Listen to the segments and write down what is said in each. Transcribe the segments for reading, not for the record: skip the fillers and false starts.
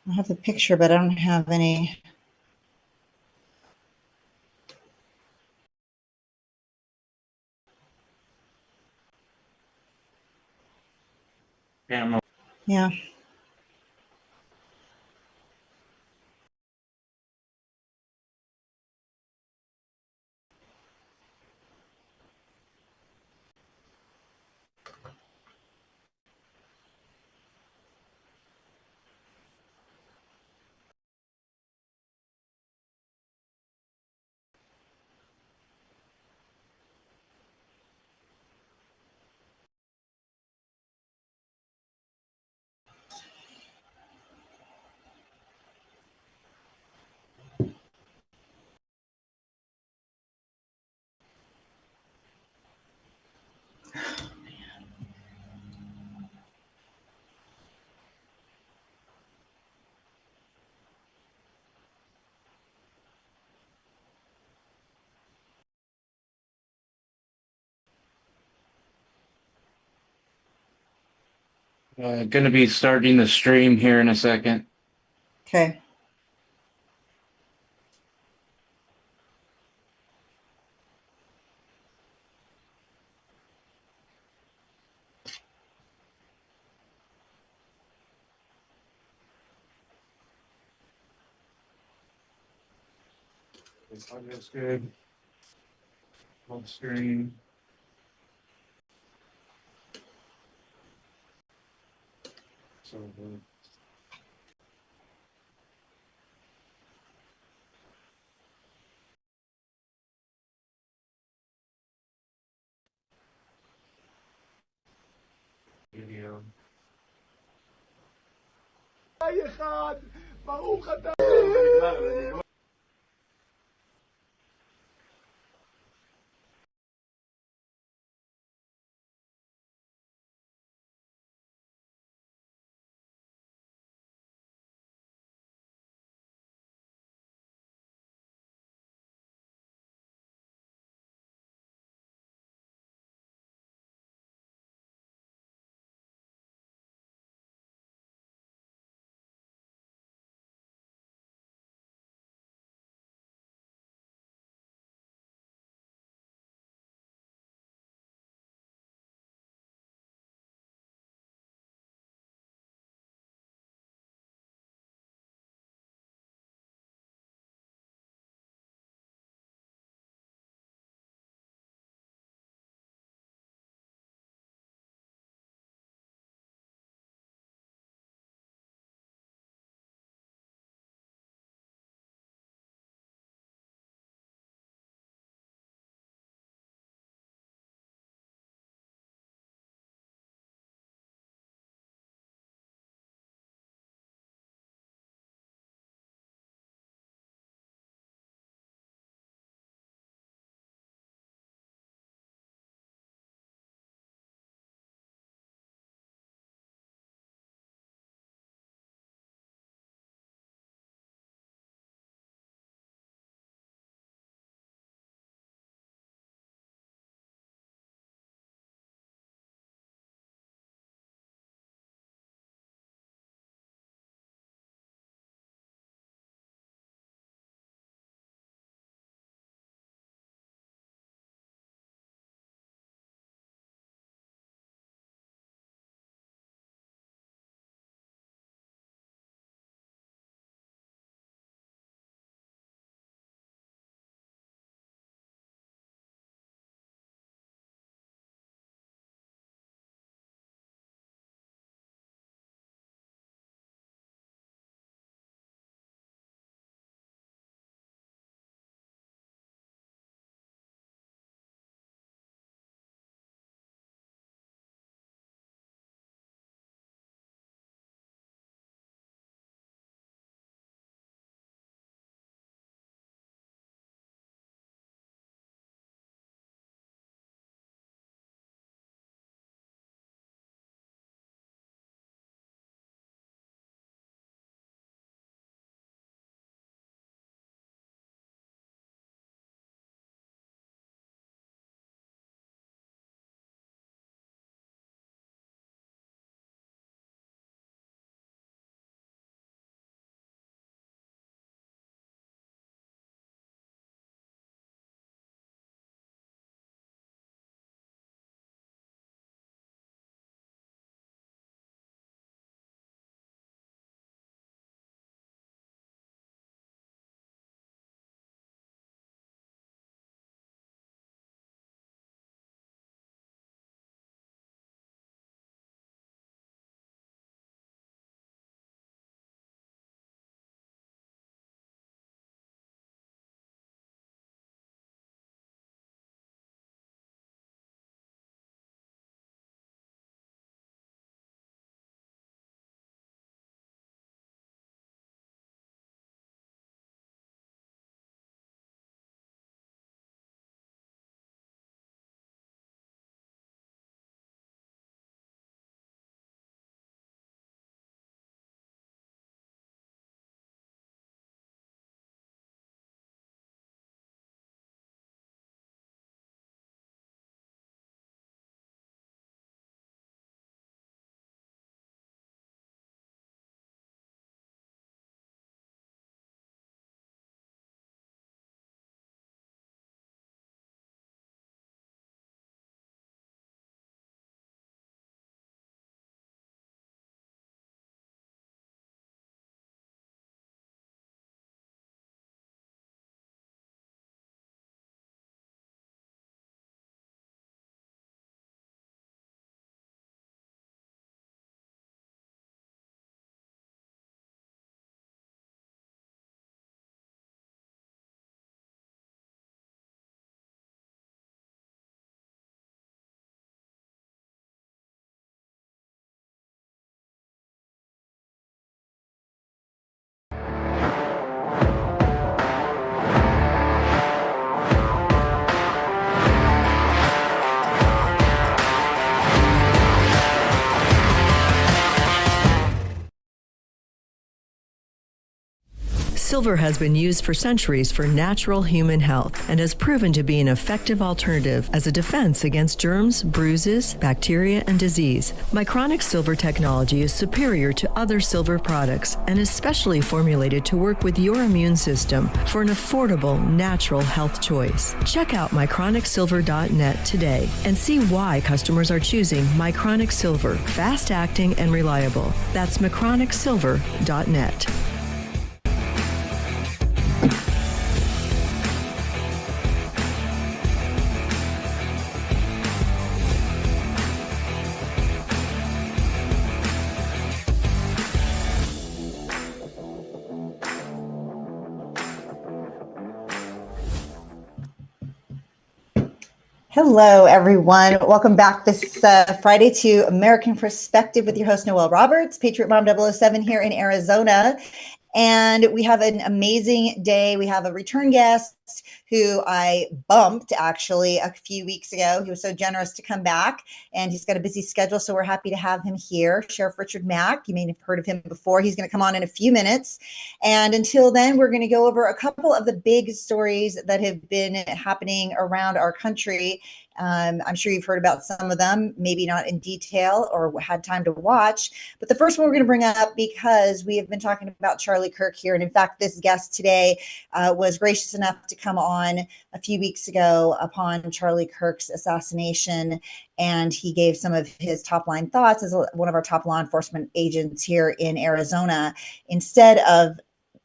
I have the picture, but I don't have any. Yeah. Going to be starting the stream here in a second. Okay. Audio's good. Full screen. So video. Silver has been used for centuries for natural human health and has proven to be an effective alternative as a defense against germs, bruises, bacteria, and disease. Mycronic silver technology is superior to other silver products and is specially formulated to work with your immune system for an affordable, natural health choice. Check out mychronicsilver.net today and see why customers are choosing Mycronic Silver, fast-acting and reliable. That's mychronicsilver.net. Hello, everyone. Welcome back this Friday to American Perspective with your host, Noél Roberts, Patriot Mom 007 here in Arizona. And we have an amazing day. We have a return guest who I bumped actually a few weeks ago. He was so generous to come back, and he's got a busy schedule, so we're happy to have him here. Sheriff Richard Mack, you may have heard of him before. He's going to come on in a few minutes. And until then, we're going to go over a couple of the big stories that have been happening around our country. I'm sure you've heard about some of them, maybe not in detail or had time to watch. But the first one we're going to bring up, because we have been talking about Charlie Kirk here. And in fact, this guest today was gracious enough to come on a few weeks ago upon Charlie Kirk's assassination. And he gave some of his top line thoughts as one of our top law enforcement agents here in Arizona, instead of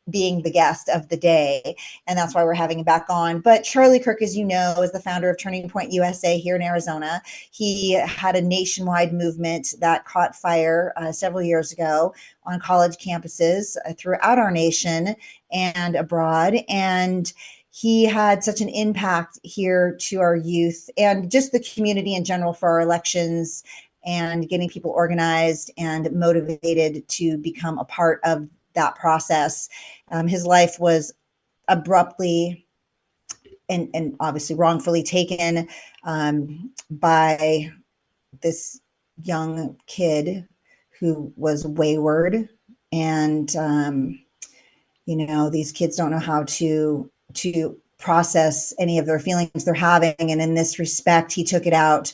being the guest of the day. And that's why we're having him back on. But Charlie Kirk, as you know, is the founder of Turning Point USA here in Arizona. He had a nationwide movement that caught fire several years ago on college campuses throughout our nation and abroad. And he had such an impact here to our youth and just the community in general for our elections and getting people organized and motivated to become a part of that process. His life was abruptly and obviously wrongfully taken by this young kid who was wayward. And, these kids don't know how to process any of their feelings they're having. And in this respect, he took it out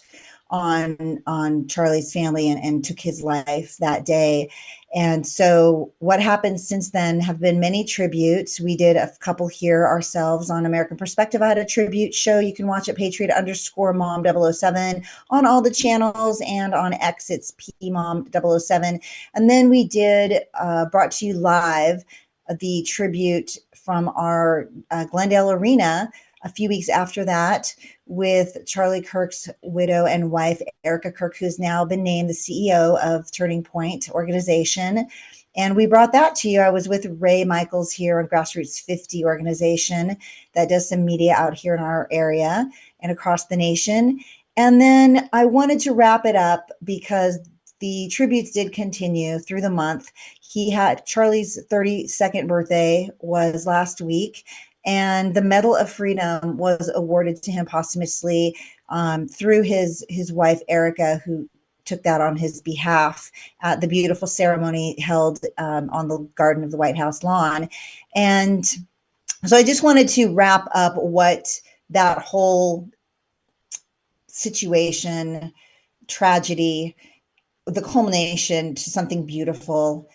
on Charlie's family and took his life that day. And so what happened since then have been many tributes. We did a couple here ourselves on American Perspective. I had a tribute show. You can watch it, Patriot_Mom 007 on all the channels, and on X, it's PMom 007. And then we did, brought to you live, the tribute from our Glendale Arena a few weeks after that, with Charlie Kirk's widow and wife, Erica Kirk, who's now been named the CEO of Turning Point organization. And we brought that to you. I was with Ray Michaels here on Grassroots 50 organization that does some media out here in our area and across the nation. And then I wanted to wrap it up because the tributes did continue through the month. Charlie's 32nd birthday was last week, and the Medal of Freedom was awarded to him posthumously through his wife, Erica, who took that on his behalf at the beautiful ceremony held on the garden of the White House lawn. And so I just wanted to wrap up what that whole situation, tragedy, the culmination to something beautiful.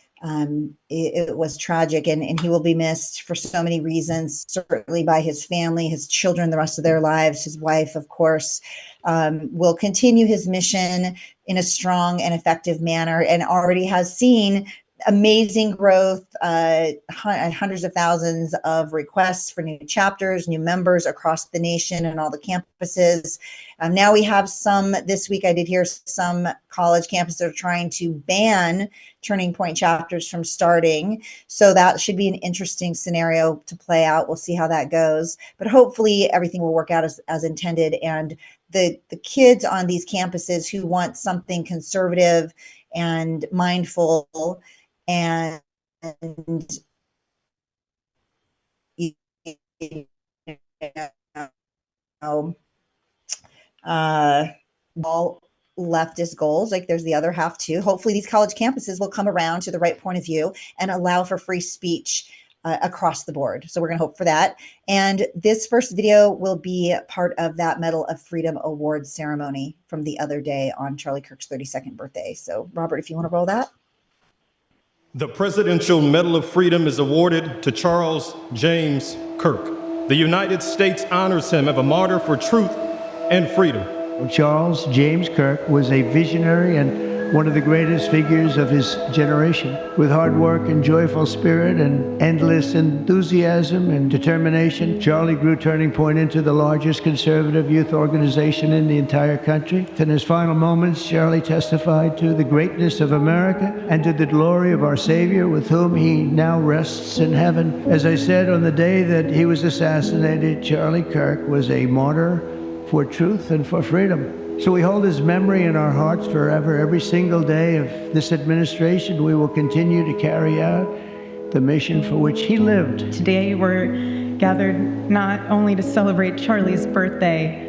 It was tragic, and he will be missed for so many reasons, certainly by his family, his children, the rest of their lives. His wife, of course, will continue his mission in a strong and effective manner, and already has seen amazing growth, hundreds of thousands of requests for new chapters, new members across the nation and all the campuses. Now we have some, this week I did hear some college campuses are trying to ban Turning Point chapters from starting. So that should be an interesting scenario to play out. We'll see how that goes. But hopefully everything will work out as intended. And the kids on these campuses who want something conservative and mindful and all leftist goals, like there's the other half too. Hopefully these college campuses will come around to the right point of view and allow for free speech across the board. So we're going to hope for that. And this first video will be part of that Medal of Freedom Awards ceremony from the other day on Charlie Kirk's 32nd birthday. So Robert, if you want to roll that. The Presidential Medal of Freedom is awarded to Charles James Kirk. The United States honors him as a martyr for truth and freedom. Charles James Kirk was a visionary and one of the greatest figures of his generation. With hard work and joyful spirit and endless enthusiasm and determination, Charlie grew Turning Point into the largest conservative youth organization in the entire country. In his final moments, Charlie testified to the greatness of America and to the glory of our Savior, with whom he now rests in heaven. As I said, on the day that he was assassinated, Charlie Kirk was a martyr for truth and for freedom. So we hold his memory in our hearts forever. Every single day of this administration, we will continue to carry out the mission for which he lived. Today we're gathered not only to celebrate Charlie's birthday,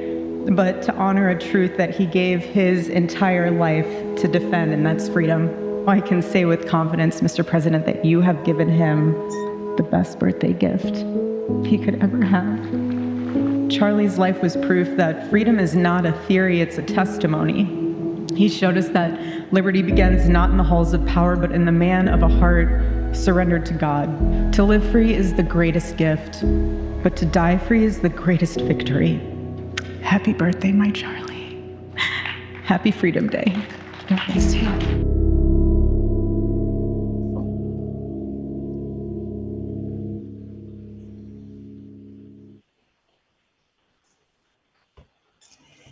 but to honor a truth that he gave his entire life to defend, and that's freedom. I can say with confidence, Mr. President, that you have given him the best birthday gift he could ever have. Charlie's life was proof that freedom is not a theory, it's a testimony. He showed us that liberty begins not in the halls of power, but in the man of a heart surrendered to God. To live free is the greatest gift, but to die free is the greatest victory. Happy birthday, my Charlie. Happy Freedom Day. God bless you.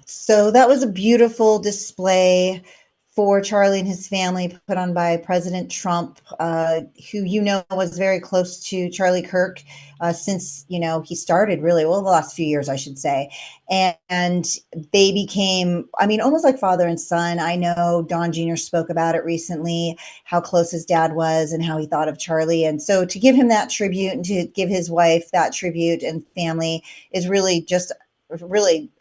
So that was a beautiful display for Charlie and his family, put on by President Trump, who was very close to Charlie Kirk since he started the last few years, I should say. And they became, almost like father and son. I know Don Jr. spoke about it recently, how close his dad was and how he thought of Charlie. And so to give him that tribute and to give his wife that tribute and family is really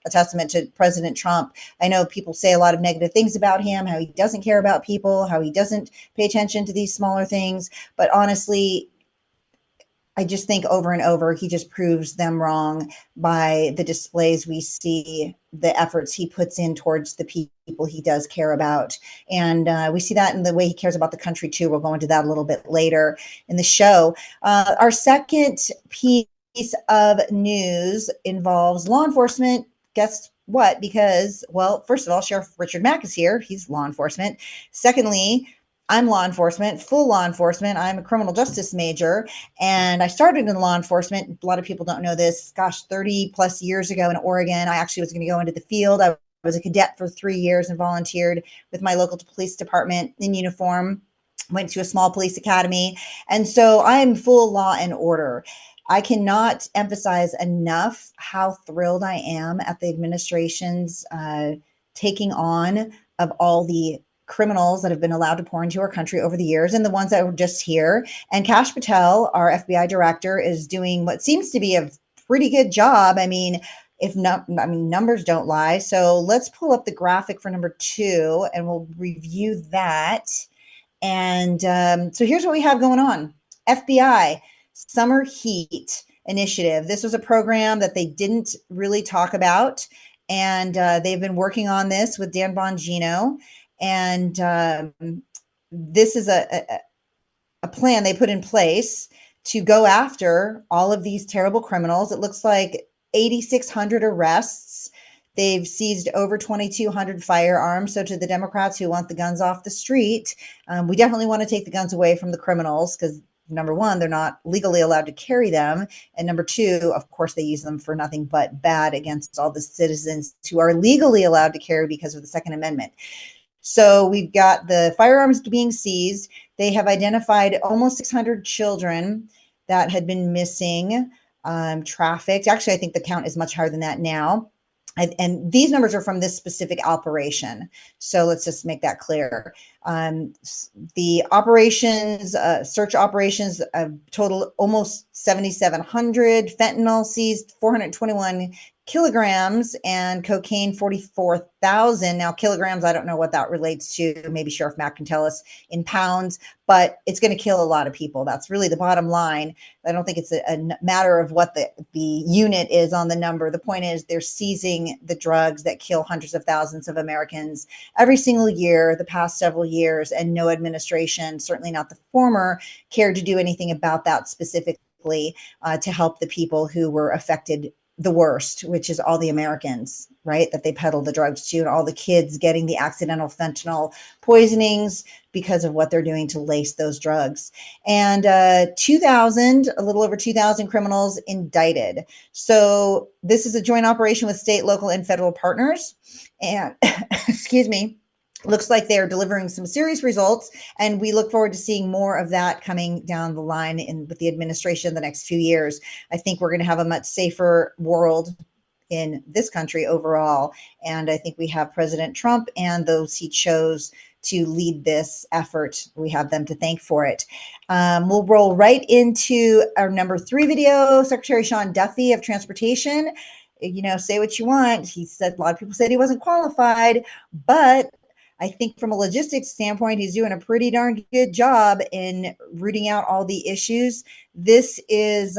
a testament to President Trump. I know people say a lot of negative things about him, how he doesn't care about people, how he doesn't pay attention to these smaller things. But honestly, I just think over and over, he just proves them wrong by the displays we see, the efforts he puts in towards the people he does care about. And we see that in the way he cares about the country too. We'll go into that a little bit later in the show. Our second piece of news involves law enforcement. Guess what? Because, well, first of all, Sheriff Richard Mack is here. He's law enforcement. Secondly, I'm law enforcement, full law enforcement. I'm a criminal justice major, and I started in law enforcement. A lot of people don't know this. 30 plus years ago in Oregon, I actually was going to go into the field. I was a cadet for 3 years and volunteered with my local police department in uniform, went to a small police academy. And so I am full law and order. I cannot emphasize enough how thrilled I am at the administration's taking on of all the criminals that have been allowed to pour into our country over the years and the ones that were just here. And Kash Patel, our FBI director, is doing what seems to be a pretty good job. Numbers don't lie. So let's pull up the graphic for number 2 and we'll review that. And so here's what we have going on. FBI Summer Heat Initiative. This was a program that they didn't really talk about, and they've been working on this with Dan Bongino. And this is a plan they put in place to go after all of these terrible criminals. It looks like 8,600 arrests. They've seized over 2,200 firearms. So to the Democrats who want the guns off the street, we definitely want to take the guns away from the criminals because number one, they're not legally allowed to carry them. And number 2, of course, they use them for nothing but bad against all the citizens who are legally allowed to carry because of the Second Amendment. So we've got the firearms being seized. They have identified almost 600 children that had been missing, trafficked. Actually, I think the count is much higher than that now. And these numbers are from this specific operation. So let's just make that clear. The operations, search operations, total almost 7,700. Fentanyl seized, 421 kilograms and cocaine 44,000. Now kilograms, I don't know what that relates to. Maybe Sheriff Mack can tell us in pounds, but it's going to kill a lot of people. That's really the bottom line. I don't think it's a matter of what the unit is on the number. The point is they're seizing the drugs that kill hundreds of thousands of Americans every single year, the past several years, and no administration, certainly not the former, cared to do anything about that specifically to help the people who were affected the worst, which is all the Americans, right, that they peddle the drugs to, and all the kids getting the accidental fentanyl poisonings because of what they're doing to lace those drugs. And a little over 2,000 criminals indicted. So this is a joint operation with state, local, and federal partners. And excuse me, looks like they're delivering some serious results, and we look forward to seeing more of that coming down the line with the administration in the next few years. I think we're going to have a much safer world in this country overall, and I think we have President Trump and those he chose to lead this effort. We have them to thank for it. We'll roll right into our number 3 video. Secretary Sean Duffy of Transportation, say what you want. He said a lot of people said he wasn't qualified, but I think from a logistics standpoint, he's doing a pretty darn good job in rooting out all the issues. This is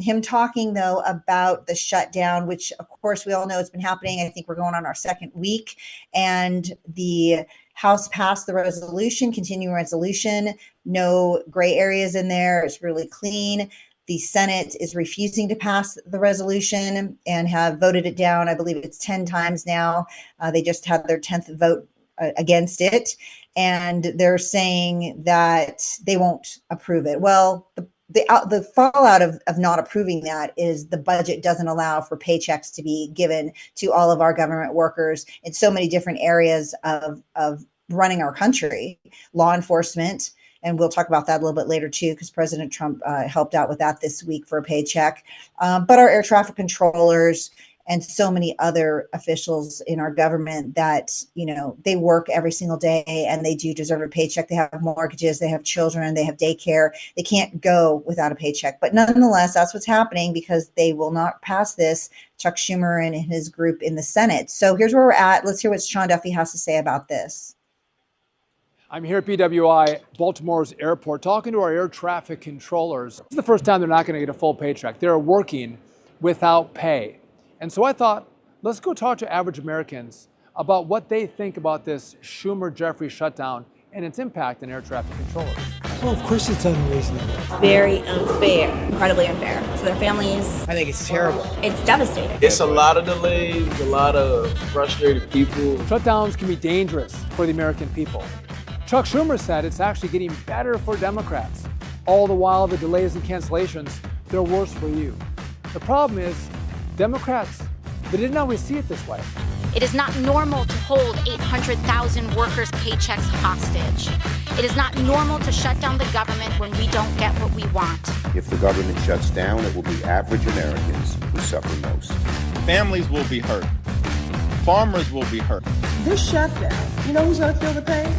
him talking, though, about the shutdown, which, of course, we all know it's been happening. I think we're going on our 2nd week. And the House passed the resolution, continuing resolution, no gray areas in there. It's really clean. The Senate is refusing to pass the resolution and have voted it down. I believe it's 10 times now. They just had their 10th vote against it, and they're saying that they won't approve it. Well, the fallout of not approving that is the budget doesn't allow for paychecks to be given to all of our government workers in so many different areas of running our country, law enforcement. And we'll talk about that a little bit later, too, because President Trump helped out with that this week for a paycheck. But our air traffic controllers and so many other officials in our government that, they work every single day and they do deserve a paycheck. They have mortgages, they have children, they have daycare. They can't go without a paycheck. But nonetheless, that's what's happening because they will not pass this, Chuck Schumer and his group in the Senate. So here's where we're at. Let's hear what Sean Duffy has to say about this. I'm here at BWI, Baltimore's airport, talking to our air traffic controllers. This is the first time they're not going to get a full paycheck. They're working without pay. And so I thought, let's go talk to average Americans about what they think about this Schumer-Jeffrey shutdown and its impact on air traffic controllers. Well, of course it's unreasonable. Very unfair, incredibly unfair to their families. I think it's terrible. It's devastating. It's a lot of delays, a lot of frustrated people. Shutdowns can be dangerous for the American people. Chuck Schumer said it's actually getting better for Democrats. All the while, the delays and cancellations, they're worse for you. The problem is, Democrats, they didn't always see it this way. It is not normal to hold 800,000 workers' paychecks hostage. It is not normal to shut down the government when we don't get what we want. If the government shuts down, it will be average Americans who suffer most. Families will be hurt. Farmers will be hurt. This shutdown, you know who's going to feel the pain?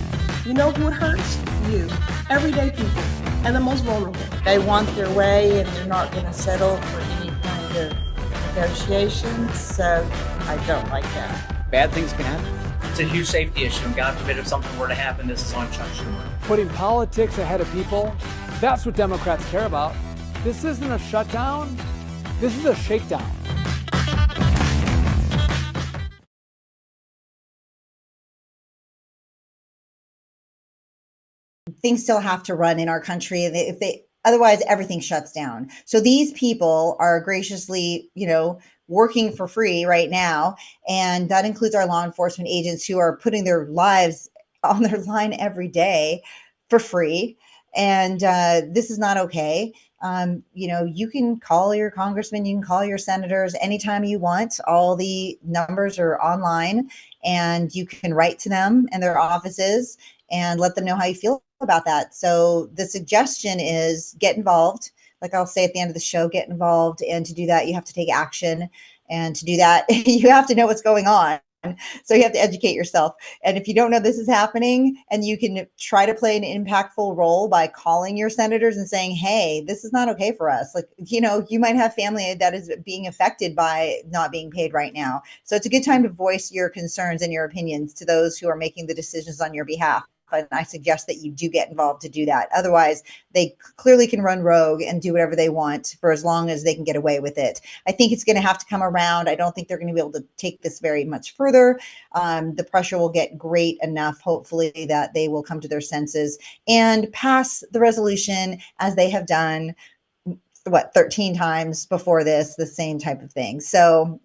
You know who it hurts? You. Everyday people and the most vulnerable. They want their way and they're not going to settle for any kind of negotiations, so I don't like that. Bad things can happen. It's a huge safety issue, and God forbid if something were to happen, this is on Chuck Schumer. Putting politics ahead of people, that's what Democrats care about. This isn't a shutdown, this is a shakedown. Things still have to run in our country. Otherwise, everything shuts down. So these people are graciously, working for free right now. And that includes our law enforcement agents who are putting their lives on their line every day for free. And this is not okay. You can call your congressman, you can call your senators anytime you want. All the numbers are online and you can write to them and their offices and let them know how you feel about that. So the suggestion is get involved. Like I'll say at the end of the show, get involved. And to do that, you have to take action. And to do that, you have to know what's going on. So you have to educate yourself. And if you don't know this is happening, and you can try to play an impactful role by calling your senators and saying, hey, this is not okay for us. Like, you know, you might have family that is being affected by not being paid right now. So it's a good time to voice your concerns and your opinions to those who are making the decisions on your behalf. And I suggest that you do get involved to do that. Otherwise, they clearly can run rogue and do whatever they want for as long as they can get away with it. I think it's going to have to come around. I don't think they're going to be able to take this very much further. The pressure will get great enough, hopefully, that they will come to their senses and pass the resolution as they have done, 13 times before this, the same type of thing. So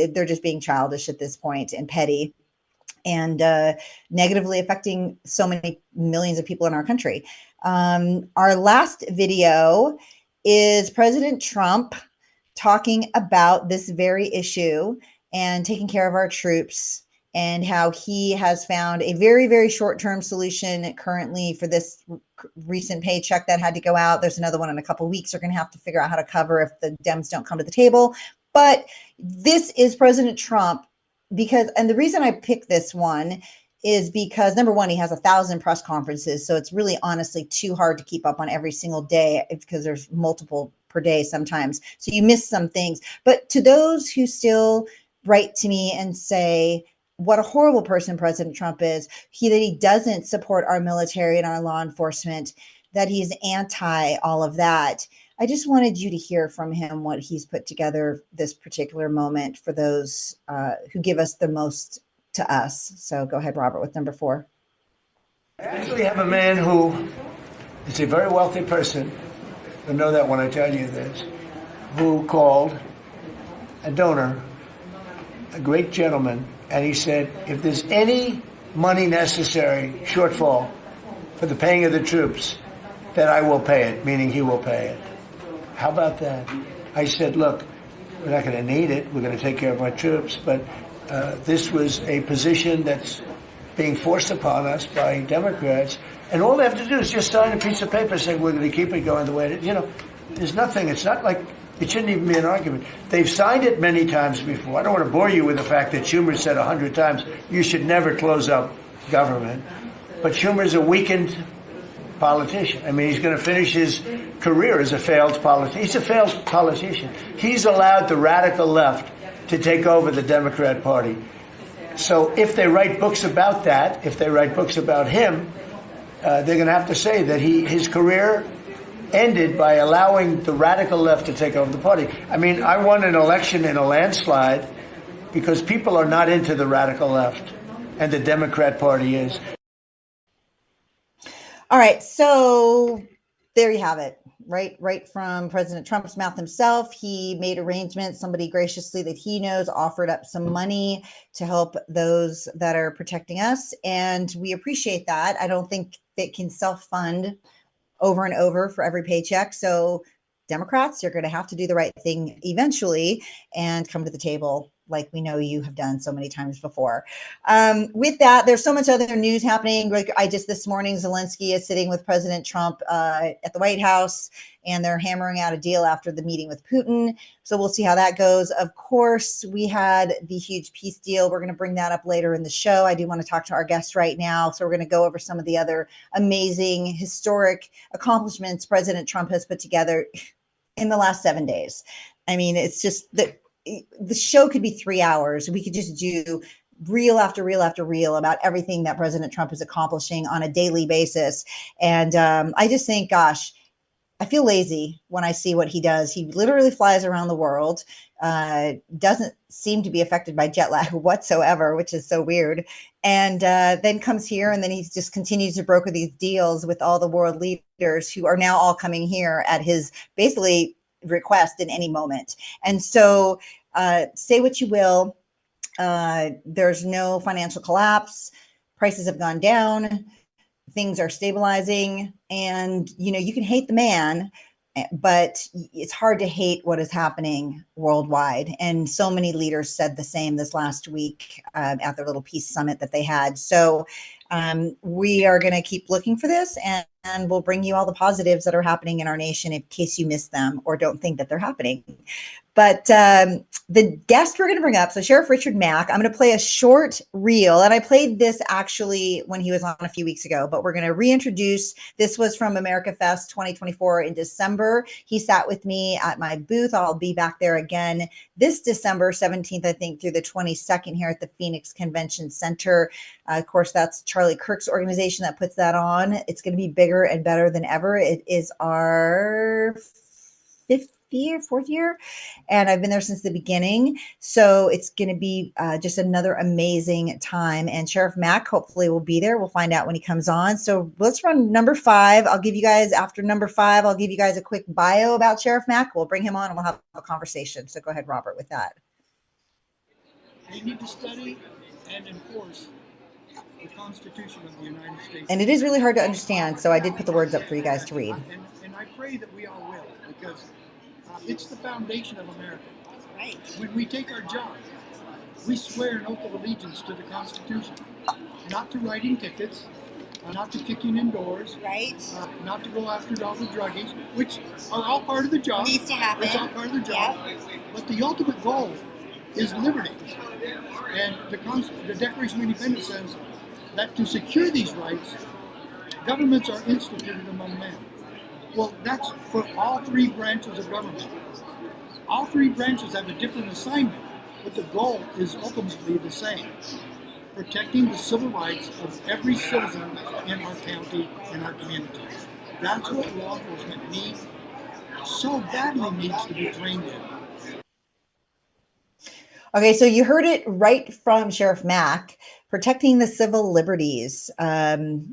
they're just being childish at this point and petty, and negatively affecting so many millions of people in our country. Our last video is President Trump talking about this very issue and taking care of our troops, and how he has found a very, very short-term solution currently for this recent paycheck that had to go out. There's another one in a couple of weeks. They're going to have to figure out how to cover if the Dems don't come to the table. But this is President Trump. And the reason I picked this one is because, number one, he has 1,000 press conferences. So it's really honestly too hard to keep up on every single day because there's multiple per day sometimes. So you miss some things. But to those who still write to me and say what a horrible person President Trump is, that he doesn't support our military and our law enforcement, that he's anti all of that, I just wanted you to hear from him what he's put together this particular moment for those who give us the most to us. So go ahead, Robert, with number 4. I actually have a man who is a very wealthy person. You'll know that when I tell you this, who called a donor, a great gentleman, and he said, if there's any money necessary, shortfall, for the paying of the troops, then I will pay it, meaning he will pay it. How about that? I said, look, we're not going to need it. We're going to take care of our troops. But this was a position that's being forced upon us by Democrats. And all they have to do is just sign a piece of paper saying we're going to keep it going the way it is. You know, there's nothing. It's not like it shouldn't even be an argument. They've signed it many times before. I don't want to bore you with the fact that Schumer said 100 times you should never close up government. But Schumer's a weakened politician. I mean, he's going to finish his career as a failed politician. He's a failed politician. He's allowed the radical left to take over the Democrat Party. So if they write books about that, if they write books about him, they're going to have to say that his career ended by allowing the radical left to take over the party. I mean, I won an election in a landslide because people are not into the radical left, and the Democrat Party is. All right, so there you have it, right from President Trump's mouth himself. He made arrangements. Somebody graciously that he knows offered up some money to help those that are protecting us, and we appreciate that. I don't think they can self-fund over and over for every paycheck. So Democrats, you're going to have to do the right thing eventually and come to the table like we know you have done so many times before. With that, there's so much other news happening. Like this morning, Zelensky is sitting with President Trump at the White House, and they're hammering out a deal after the meeting with Putin. So we'll see how that goes. Of course, we had the huge peace deal. We're going to bring that up later in the show. I do want to talk to our guest right now. So we're going to go over some of the other amazing historic accomplishments President Trump has put together in the last 7 days. I mean, it's just that the show could be 3 hours. We could just do reel after reel after reel about everything that President Trump is accomplishing on a daily basis. And I just think, gosh, I feel lazy when I see what he does. He literally flies around the world, doesn't seem to be affected by jet lag whatsoever, which is so weird. And then comes here, and then he just continues to broker these deals with all the world leaders who are now all coming here at his basically request in any moment. And so say what you will, there's no financial collapse. Prices have gone down. Things are stabilizing, and you can hate the man, but it's hard to hate what is happening worldwide. And so many leaders said the same this last week at their little peace summit that they had. So we are going to keep looking for this, and we'll bring you all the positives that are happening in our nation in case you miss them or don't think that they're happening. But the guest we're going to bring up, so Sheriff Richard Mack, I'm going to play a short reel, and I played this actually when he was on a few weeks ago, but we're going to reintroduce. This was from America Fest 2024 in December. He sat with me at my booth. I'll be back there again this December 17th, I think, through the 22nd here at the Phoenix Convention Center. Of course, that's Charlie Kirk's organization that puts that on. It's going to be bigger and better than ever. It is our fourth year, and I've been there since the beginning. So it's going to be just another amazing time. And Sheriff Mack hopefully will be there. We'll find out when he comes on. So let's run number 5. I'll give you guys, after number 5, I'll give you guys a quick bio about Sheriff Mack. We'll bring him on and we'll have a conversation. So go ahead, Robert, with that. We need to study and enforce the Constitution of the United States. And it is really hard to understand, so I did put the words up for you guys to read. And I pray that we all will, because it's the foundation of America. Right. When we take our job, we swear an oath of allegiance to the Constitution, not to writing tickets, not to kicking in doors, right? Not to go after all the druggies, which are all part of the job. Needs to happen. It's all part of the job. Yep. But the ultimate goal is liberty. And the Declaration of Independence says that to secure these rights, governments are instituted among men. Well, that's for all 3 branches of government. All 3 branches have a different assignment, but the goal is ultimately the same: protecting the civil rights of every citizen in our county and our community. That's what law enforcement needs, so badly needs to be trained in. Okay, so you heard it right from Sheriff Mack. Protecting the civil liberties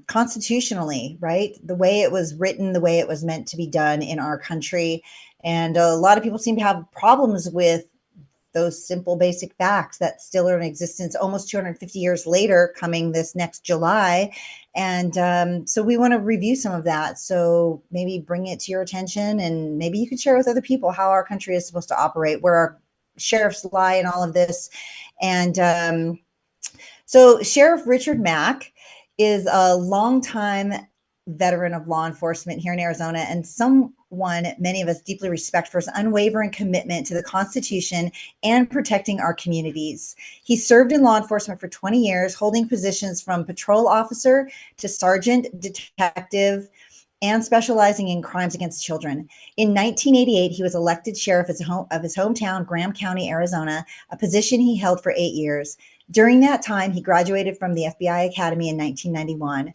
constitutionally, right? The way it was written, the way it was meant to be done in our country. And a lot of people seem to have problems with those simple, basic facts that still are in existence almost 250 years later, coming this next July. And so we want to review some of that. So maybe bring it to your attention, and maybe you could share with other people how our country is supposed to operate, where our sheriffs lie in all of this. And so Sheriff Richard Mack is a longtime veteran of law enforcement here in Arizona, and someone many of us deeply respect for his unwavering commitment to the Constitution and protecting our communities. He served in law enforcement for 20 years, holding positions from patrol officer to sergeant, detective, and specializing in crimes against children. In 1988, he was elected sheriff of his hometown, Graham County, Arizona, a position he held for 8 years. During that time, he graduated from the FBI Academy in 1991.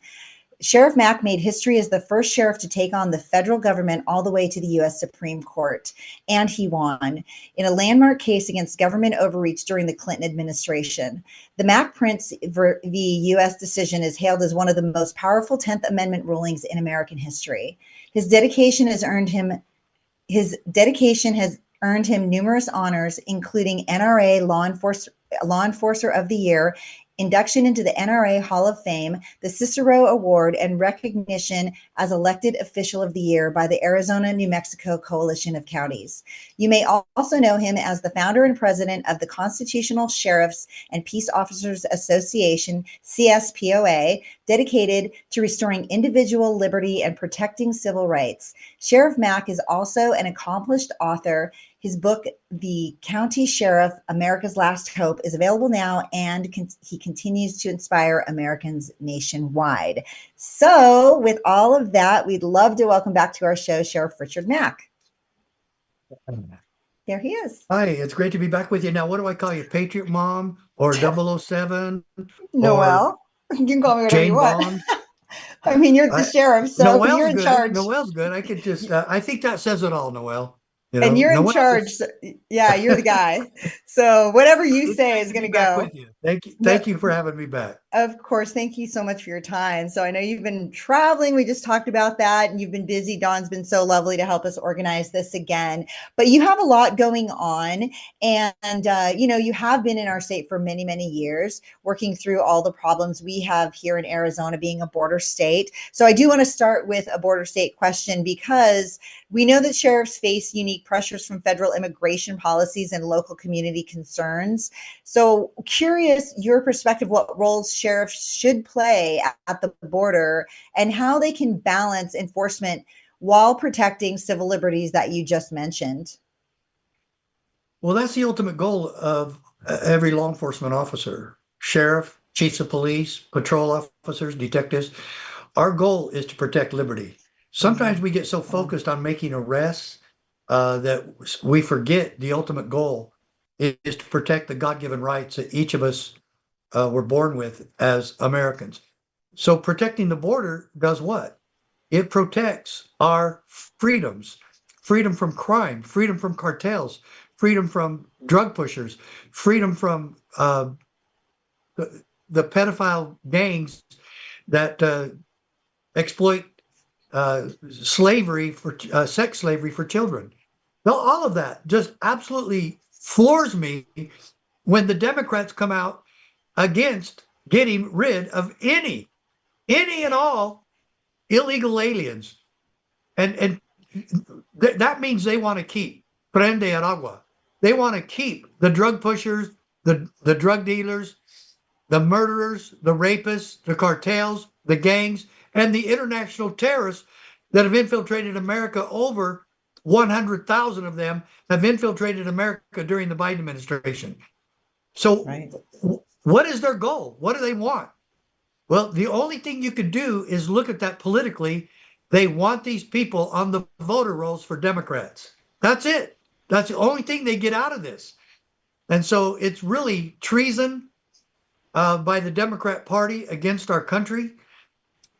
Sheriff Mack made history as the first sheriff to take on the federal government all the way to the U.S. Supreme Court, and he won in a landmark case against government overreach during the Clinton administration. The Mack Printz v. U.S. decision is hailed as one of the most powerful 10th Amendment rulings in American history. His dedication has earned him numerous honors, including NRA Law Enforcer of the Year, induction into the NRA Hall of Fame, the Cicero Award, and recognition as Elected Official of the Year by the Arizona-New Mexico Coalition of Counties. You may also know him as the founder and president of the Constitutional Sheriffs and Peace Officers Association, CSPOA, dedicated to restoring individual liberty and protecting civil rights. Sheriff Mack is also an accomplished author. His book, The County Sheriff, America's Last Hope, is available now, and he continues to inspire Americans nationwide. So with all of that, we'd love to welcome back to our show Sheriff Richard Mack. There he is. Hi, it's great to be back with you. Now, what do I call you? Patriot Mom or 007? Noél. You can call me whatever you want. Bond? I mean, you're the sheriff, so Noel's you're in good. charge. Noel's good. I could just, I think that says it all, Noél. You know, and you're in Noél charge. is, So, yeah, you're the guy. So whatever you say is going to go. with you. Thank you for having me back. Of course. Thank you so much for your time. So I know you've been traveling. We just talked about that, and you've been busy. Dawn's been so lovely to help us organize this again. But you have a lot going on, and you have been in our state for many, many years, working through all the problems we have here in Arizona, being a border state. So I do want to start with a border state question, because we know that sheriffs face unique pressures from federal immigration policies and local community concerns. So curious your perspective, what roles sheriffs should play at the border and how they can balance enforcement while protecting civil liberties that you just mentioned. Well, that's the ultimate goal of every law enforcement officer, sheriff, chiefs of police, patrol officers, detectives. Our goal is to protect liberty. Sometimes we get so focused on making arrests that we forget the ultimate goal is to protect the God-given rights that each of us were born with as Americans. So protecting the border does what? It protects our freedoms, freedom from crime, freedom from cartels, freedom from drug pushers, freedom from the pedophile gangs that exploit slavery for sex slavery for children. Now, all of that just absolutely floors me when the Democrats come out against getting rid of any and all illegal aliens. And that means they want to keep Prende Aragua. They want to keep the drug pushers, the drug dealers, the murderers, the rapists, the cartels, the gangs, and the international terrorists that have infiltrated America. Over 100,000 of them have infiltrated America during the Biden administration. So what is their goal? What do they want? Well, the only thing you can do is look at that politically. They want these people on the voter rolls for Democrats. That's it. That's the only thing they get out of this. And so it's really treason by the Democrat Party against our country.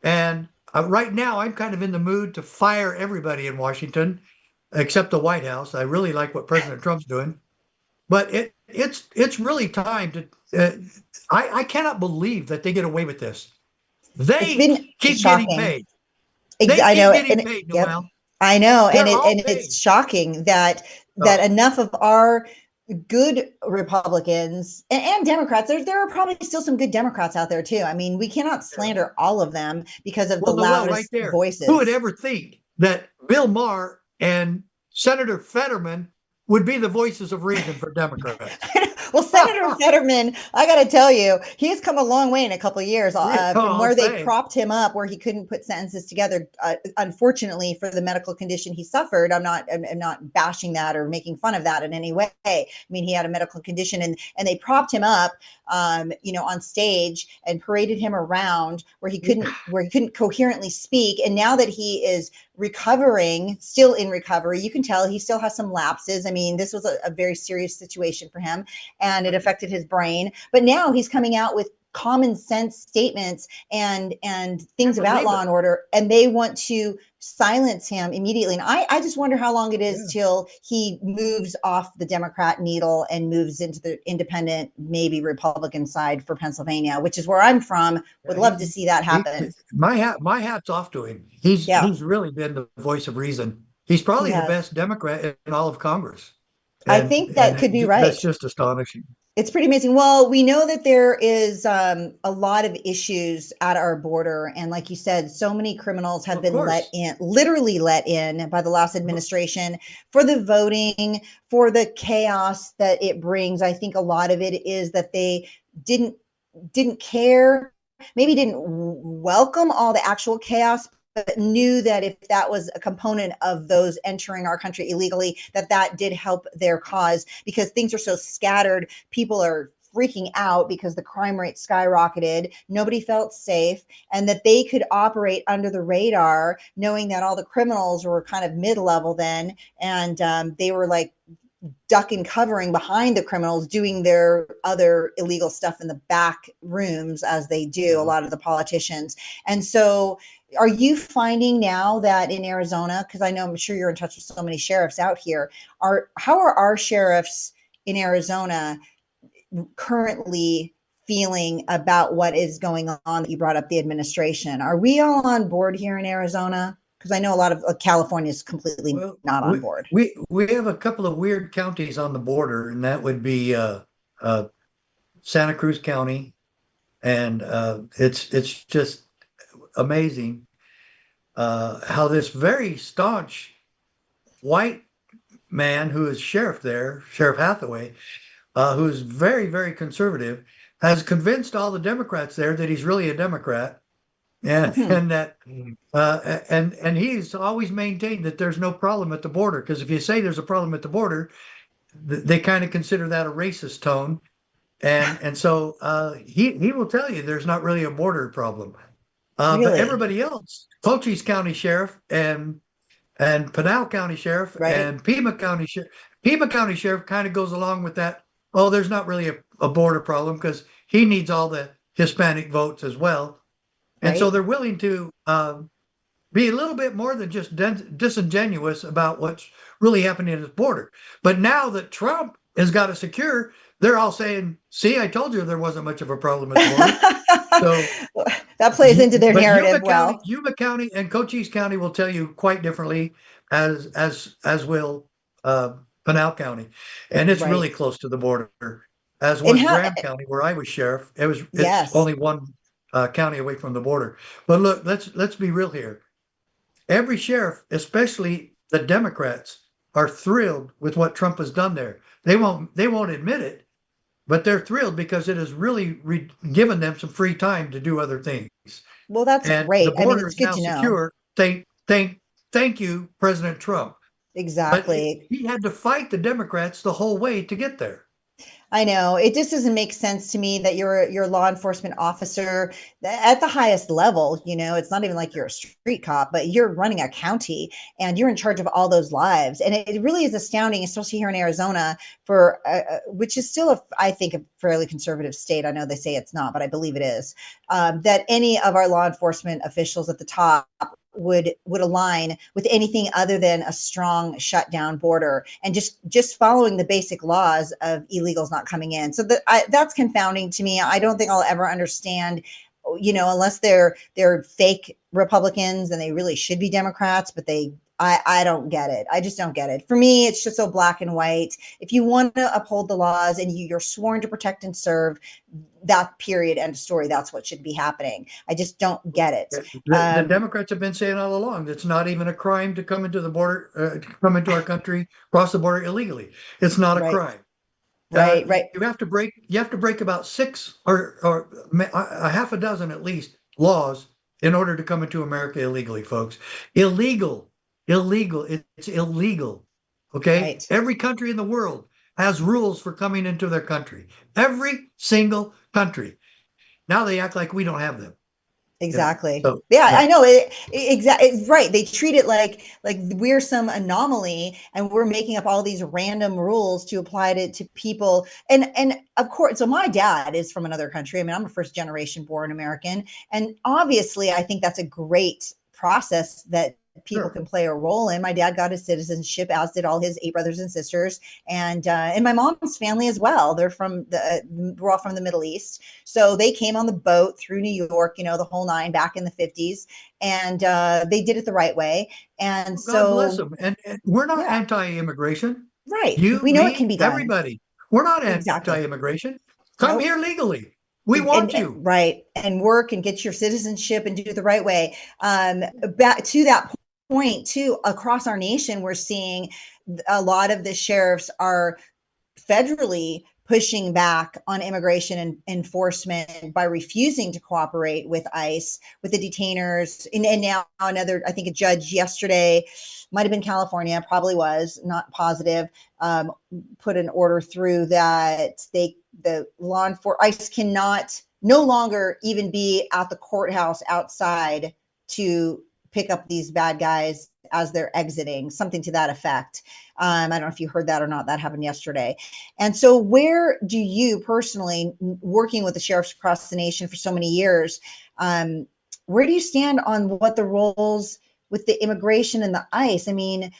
And right now, I'm kind of in the mood to fire everybody in Washington, except the White House. I really like what President Trump's doing. But it's really time to. I cannot believe that they get away with this. They keep shocking. getting paid. I know. Getting paid, Noel. I know, They're and it's shocking that enough of our good Republicans and Democrats. There are probably still some good Democrats out there too. I mean, we cannot slander all of them because of the loudest voices. Who would ever think that Bill Maher and Senator Fetterman would be the voices of reason for Democrats? Well, Senator Fetterman, I got to tell you, he's come a long way in a couple of years from where they propped him up, where he couldn't put sentences together. Unfortunately, for the medical condition he suffered, I'm not bashing that or making fun of that in any way. I mean, he had a medical condition, and they propped him up, on stage and paraded him around where he couldn't coherently speak. And now that he is recovering, still in recovery, you can tell he still has some lapses. I mean, this was a very serious situation for him, and it affected his brain. But now he's coming out with common sense statements and things about law and order, and they want to silence him immediately. And I just wonder how long it is till he moves off the Democrat needle and moves into the independent, maybe Republican side for Pennsylvania, which is where I'm from. Would love to see that happen. My hat's off to him. He's really been the voice of reason. He's probably the best Democrat in all of Congress. I think that could be right. That's just astonishing. It's pretty amazing. Well, we know that there is a lot of issues at our border. And like you said, so many criminals have been literally let in by the last administration for the voting, for the chaos that it brings. I think a lot of it is that they didn't care, maybe didn't welcome all the actual chaos, but knew that if that was a component of those entering our country illegally, that did help their cause, because things are so scattered. People are freaking out because the crime rate skyrocketed. Nobody felt safe, and that they could operate under the radar, knowing that all the criminals were kind of mid-level then, and they were like duck and covering behind the criminals, doing their other illegal stuff in the back rooms, as they do a lot of the politicians. And so are you finding now that in Arizona, because I'm sure you're in touch with so many sheriffs out here, how are our sheriffs in Arizona currently feeling about what is going on? That you brought up the administration. Are we all on board here in Arizona? Because I know a lot of California is completely not on board. We have a couple of weird counties on the border, and that would be Santa Cruz County, and it's just amazing how this very staunch white man who is sheriff there, Sheriff Hathaway, who is very, very conservative, has convinced all the Democrats there that he's really a Democrat, and that and he's always maintained that there's no problem at the border, because if you say there's a problem at the border, they kind of consider that a racist tone. And so he will tell you there's not really a border problem. But Really? everybody else, Cochise County Sheriff and Pinal County Sheriff and Pima County Sheriff kind of goes along with that. Oh, there's not really a border problem because he needs all the Hispanic votes as well. And so they're willing to be a little bit more than just disingenuous about what's really happening at the border. But now that Trump has got it secure, they're all saying, see, I told you there wasn't much of a problem at the border. So that plays into their narrative well. Yuma County and Cochise County will tell you quite differently, as will Pinal County. And it's really close to the border, as was Graham County, where I was sheriff. It's only one county away from the border. But look, let's be real here. Every sheriff, especially the Democrats, are thrilled with what Trump has done there. They won't admit it, but they're thrilled because it has really given them some free time to do other things. Well, that's great. The border it's is good now to know. secure. Thank you, President Trump. Exactly. But he had to fight the Democrats the whole way to get there. I know it just doesn't make sense to me that you're a law enforcement officer at the highest level. You know, it's not even like you're a street cop, but you're running a county and you're in charge of all those lives. And it really is astounding, especially here in Arizona, for which is still, I think, a fairly conservative state. I know they say it's not, but I believe it is, that any of our law enforcement officials at the top would align with anything other than a strong shutdown border and just following the basic laws of illegals not coming in. So that's confounding to me. I don't think I'll ever understand, you know, unless they're fake Republicans and they really should be Democrats, but I don't get it. I just don't get it. For me, it's just so black and white. If you want to uphold the laws and you're sworn to protect and serve, that period, end of story, that's what should be happening. I just don't get it. The Democrats have been saying all along, it's not even a crime to come into the border, to come into our country, cross the border illegally. It's not a crime. Right. You have to break about 6 or a half a dozen at least laws in order to come into America illegally, folks. Illegal. It's illegal. Okay. Right. Every country in the world has rules for coming into their country. Every single country. Now they act like we don't have them. Exactly. So, I know it. Exactly. Right. They treat it like we're some anomaly and we're making up all these random rules to apply to people. And of course, so my dad is from another country. I mean, I'm a first generation born American. And obviously I think that's a great process that people can play a role in. My dad got his citizenship, as did all his 8 brothers and sisters, and my mom's family as well. They're we're all from the Middle East, so they came on the boat through New York, you know, the whole 9 back in the 50s, and they did it the right way. And God bless them. And we're not anti-immigration, right? We know it can be done. Everybody, we're not anti-immigration. Come here legally. We want you. Right, and work and get your citizenship and do it the right way. Back to that point too, across our nation, we're seeing a lot of the sheriffs are federally pushing back on immigration and enforcement by refusing to cooperate with ICE, with the detainers. And now another, I think a judge yesterday, might have been California, probably was, not positive, put an order through that the law enforcement, ICE cannot no longer even be at the courthouse outside to pick up these bad guys as they're exiting, something to that effect. I don't know if you heard that or not. That happened yesterday. And so where do you personally, working with the sheriffs across the nation for so many years, where do you stand on what the roles with the immigration and the ICE? I mean,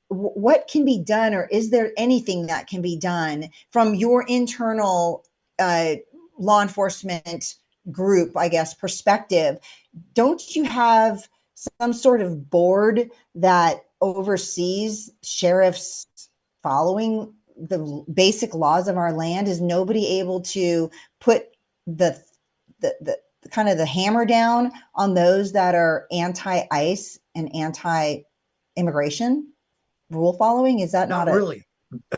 what can be done, or is there anything that can be done from your internal law enforcement group, I guess, perspective? Don't you have some sort of board that oversees sheriffs following the basic laws of our land? Is nobody able to put the kind of the hammer down on those that are anti-ICE and anti-immigration rule following? Is that not really?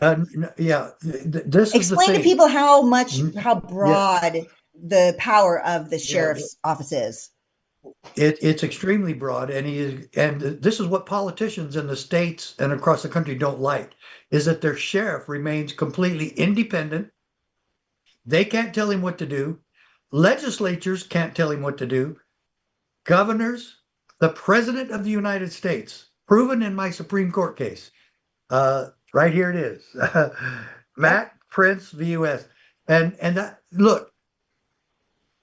This explain to people how broad the power of the sheriff's office is. It's extremely broad, and this is what politicians in the states and across the country don't like, is that their sheriff remains completely independent. They can't tell him what to do. Legislatures can't tell him what to do. Governors, the President of the United States, proven in my Supreme Court case. Right here it is. Mack, Printz, v. U.S. And that, look,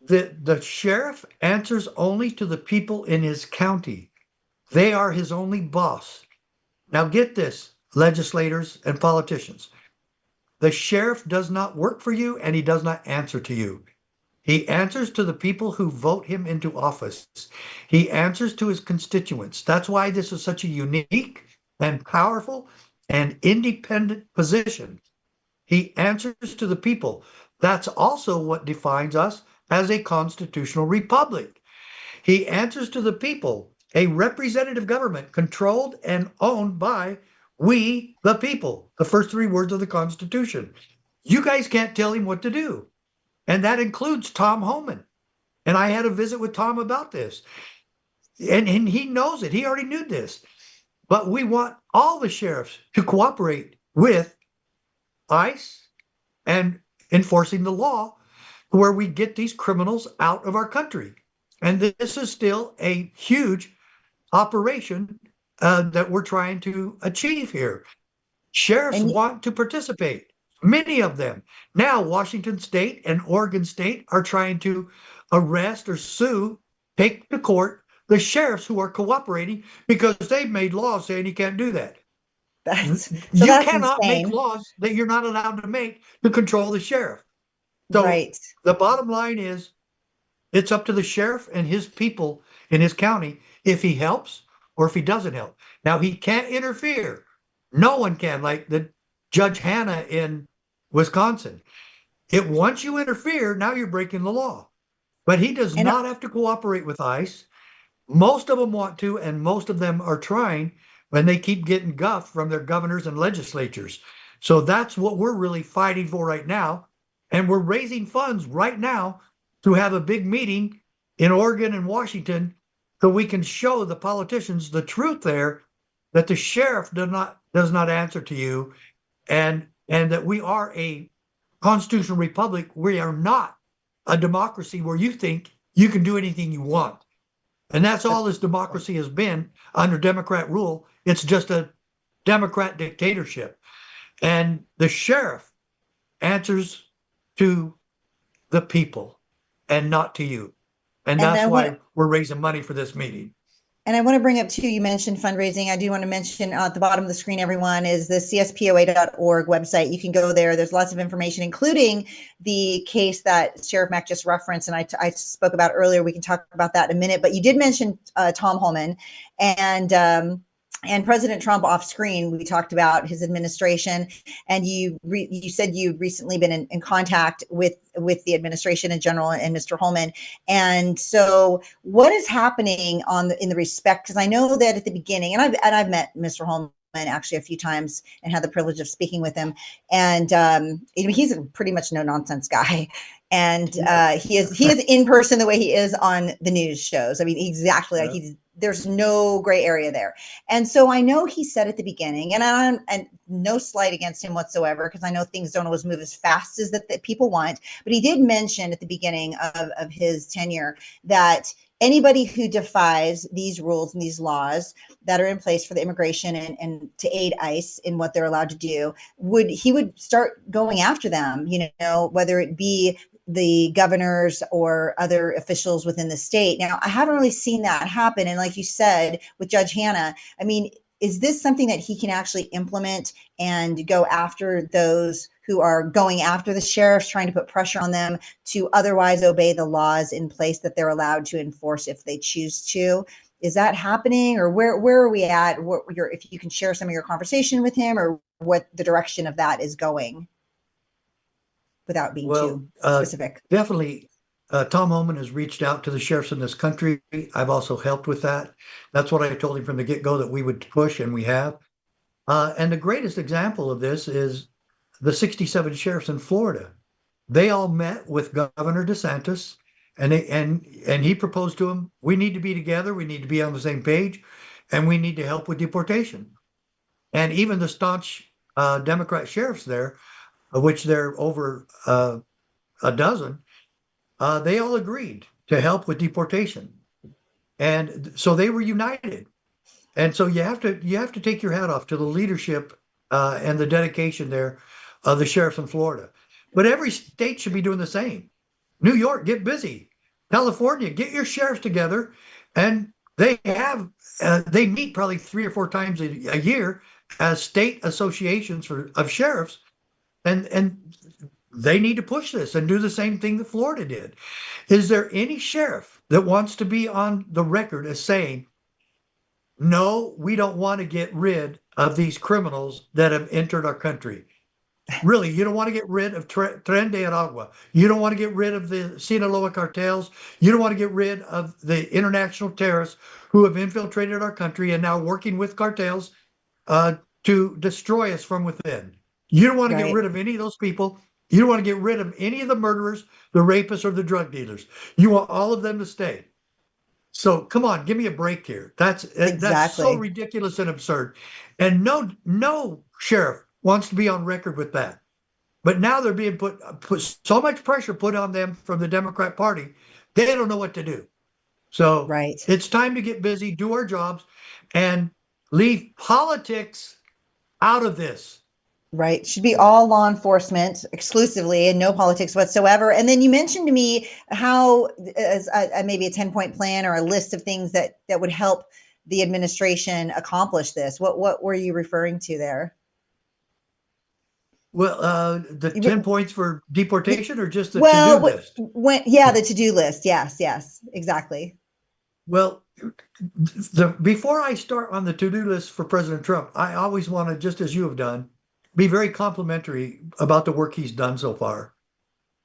the sheriff answers only to the people in his county. They are his only boss. Now get this, legislators and politicians. The sheriff does not work for you and he does not answer to you. He answers to the people who vote him into office. He answers to his constituents. That's why this is such a unique and powerful and independent position. He answers to the people. That's also what defines us as a constitutional republic. He answers to the people, a representative government controlled and owned by we, the people, the first three words of the Constitution. You guys can't tell him what to do. And that includes Tom Homan. And I had a visit with Tom about this. And he knows it. He already knew this. But we want all the sheriffs to cooperate with ICE and enforcing the law where we get these criminals out of our country. And this is still a huge operation that we're trying to achieve here. Sheriffs want to participate, many of them. Now, Washington State and Oregon State are trying to arrest or sue, take to court the sheriffs who are cooperating because they've made laws saying you can't do that. You cannot make laws that you're not allowed to make to control the sheriff. So the bottom line is it's up to the sheriff and his people in his county if he helps or if he doesn't help. Now, he can't interfere. No one can, like the Judge Hanna in Wisconsin. Once you interfere, now you're breaking the law. But he does not have to cooperate with ICE. Most of them want to, and most of them are trying, when they keep getting guff from their governors and legislatures. So that's what we're really fighting for right now. And we're raising funds right now to have a big meeting in Oregon and Washington so we can show the politicians the truth there, that the sheriff does not answer to you, and that we are a constitutional republic. We are not a democracy where you think you can do anything you want. And that's all this democracy has been under Democrat rule. It's just a Democrat dictatorship. And the sheriff answers to the people and not to you. And that's why we're raising money for this meeting. And I want to bring up too, you mentioned fundraising. I do want to mention at the bottom of the screen, everyone, is the CSPOA.org website. You can go there. There's lots of information, including the case that Sheriff Mack just referenced and I spoke about earlier. We can talk about that in a minute. But you did mention Tom Homan and President Trump off screen. We talked about his administration, and you said you've recently been in contact with the administration in general and Mr. Holman. And so what is happening in the respect, because I know that at the beginning, and I've met Mr. Holman actually a few times and had the privilege of speaking with him. And he's a pretty much no nonsense guy. And he is in person the way he is on the news shows. I mean, exactly like there's no gray area there. And so I know he said at the beginning, and no slight against him whatsoever, because I know things don't always move as fast as that people want, but he did mention at the beginning of his tenure that anybody who defies these rules and these laws that are in place for the immigration and to aid ICE in what they're allowed to do, he would start going after them, whether it be the governors or other officials within the state. Now, I haven't really seen that happen. And like you said, with Judge Hanna, I mean, is this something that he can actually implement and go after those who are going after the sheriffs, trying to put pressure on them to otherwise obey the laws in place that they're allowed to enforce if they choose to? Is that happening, or where are we at? If you can share some of your conversation with him, or what the direction of that is going, without being too specific. Definitely, Tom Homan has reached out to the sheriffs in this country. I've also helped with that. That's what I told him from the get-go, that we would push, and we have. And the greatest example of this is the 67 sheriffs in Florida. They all met with Governor DeSantis And he proposed to them, we need to be together, we need to be on the same page, and we need to help with deportation. And even the staunch Democrat sheriffs there, of which there are over a dozen, they all agreed to help with deportation. And so they were united. And so you have to take your hat off to the leadership and the dedication there of the sheriffs in Florida. But every state should be doing the same. New York, get busy. California, get your sheriffs together, and they meet probably 3 or 4 times a year as state associations of sheriffs, and they need to push this and do the same thing that Florida did. Is there any sheriff that wants to be on the record as saying, no, we don't want to get rid of these criminals that have entered our country? Really, you don't want to get rid of Tren de Aragua. You don't want to get rid of the Sinaloa cartels. You don't want to get rid of the international terrorists who have infiltrated our country and now working with cartels to destroy us from within. You don't want to get rid of any of those people. You don't want to get rid of any of the murderers, the rapists, or the drug dealers. You want all of them to stay. So come on, give me a break here. That's so ridiculous and absurd. And no sheriff wants to be on record with that. But now they're being put so much pressure put on them from the Democrat Party, they don't know what to do. So it's time to get busy, do our jobs, and leave politics out of this. Right. Should be all law enforcement exclusively and no politics whatsoever. And then you mentioned to me how as maybe a 10-point plan or a list of things that would help the administration accomplish this. What were you referring to there? Well, the 10 points for deportation or just the to-do list? The to-do list. Yes, exactly. Well, before I start on the to-do list for President Trump, I always want to, just as you have done, be very complimentary about the work he's done so far.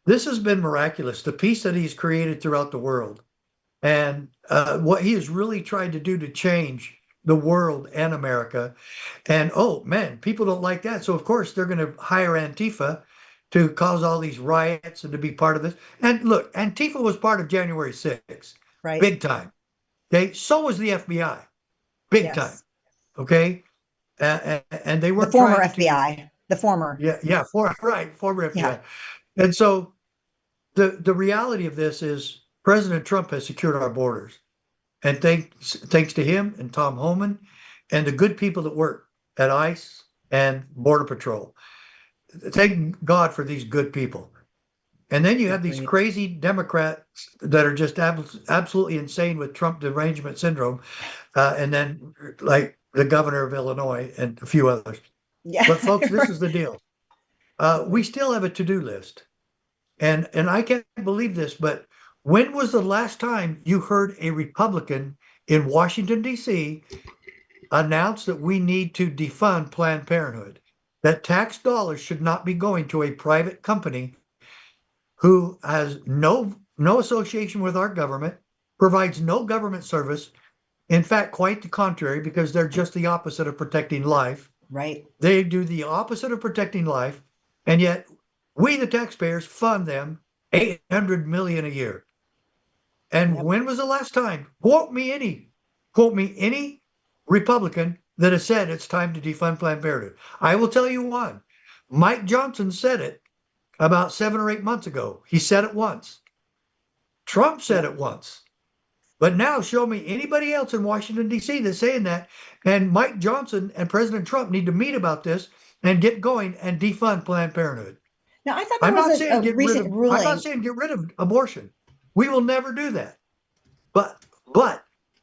This has been miraculous, the peace that he's created throughout the world, and what he has really tried to do to change the world and America. And oh man, people don't like that. So of course they're going to hire Antifa to cause all these riots and to be part of this. And look, Antifa was part of January 6th, big time. Okay, so was the FBI, big time. Okay, and they were the former FBI, the former. Former FBI. Yeah. And so the reality of this is President Trump has secured our borders. And thanks to him and Tom Homan and the good people that work at ICE and Border Patrol. Thank God for these good people. And then you have these crazy Democrats that are just absolutely insane with Trump derangement syndrome. And then like the governor of Illinois and a few others. Yeah. But folks, this is the deal. We still have a to-do list. And I can't believe this, but when was the last time you heard a Republican in Washington, D.C. announce that we need to defund Planned Parenthood, that tax dollars should not be going to a private company who has no association with our government, provides no government service, in fact, quite the contrary, because they're just the opposite of protecting life. Right. They do the opposite of protecting life, and yet we, the taxpayers, fund them $800 million a year. And when was the last time? Quote me any Republican that has said it's time to defund Planned Parenthood. I will tell you one. Mike Johnson said it about 7 or 8 months ago. He said it once. Trump said it once. But now show me anybody else in Washington, D.C. that's saying that. And Mike Johnson and President Trump need to meet about this and get going and defund Planned Parenthood. Now, I thought there was a recent ruling. I'm not saying get rid of abortion. We will never do that. But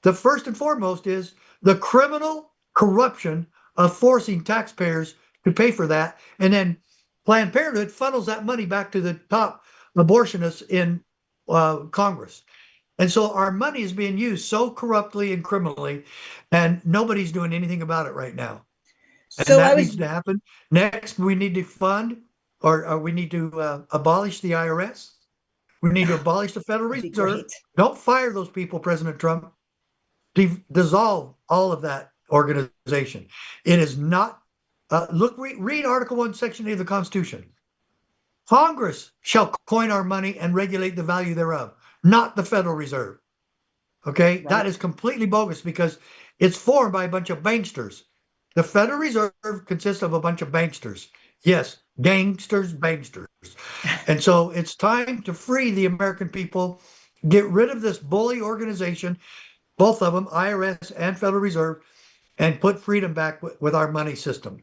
the first and foremost is the criminal corruption of forcing taxpayers to pay for that. And then Planned Parenthood funnels that money back to the top abortionists in Congress. And so our money is being used so corruptly and criminally, and nobody's doing anything about it right now. And so that needs to happen. Next, we need to fund or we need to abolish the IRS. We need to abolish the Federal Reserve. Don't fire those people, President Trump. Dissolve all of that organization. It is not, read Article 1, Section 8 of the Constitution. Congress shall coin our money and regulate the value thereof. not the Federal Reserve. Okay, Right. that is completely bogus because it's formed by a bunch of banksters. The Federal Reserve consists of a bunch of banksters. Yes, gangsters, banksters. And so it's time to free the American people, get rid of this bully organization, both of them, IRS and Federal Reserve, and put freedom back with our money system.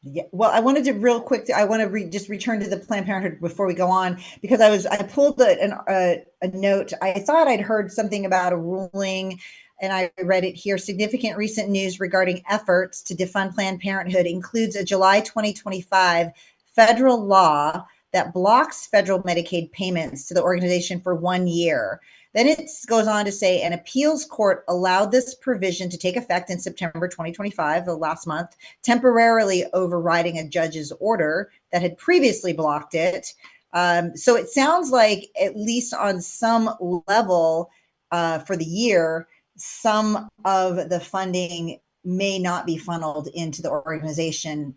Yeah, well, I wanted to real quick. I want to just return to the Planned Parenthood before we go on, because I pulled a note. I thought I'd heard something about a ruling, and I read it here. Significant recent news regarding efforts to defund Planned Parenthood includes a July 2025 federal law that blocks federal Medicaid payments to the organization for 1 year. Then it goes on to say an appeals court allowed this provision to take effect in September 2025, the last month, temporarily overriding a judge's order that had previously blocked it. So it sounds like, at least on some level for the year, some of the funding may not be funneled into the organization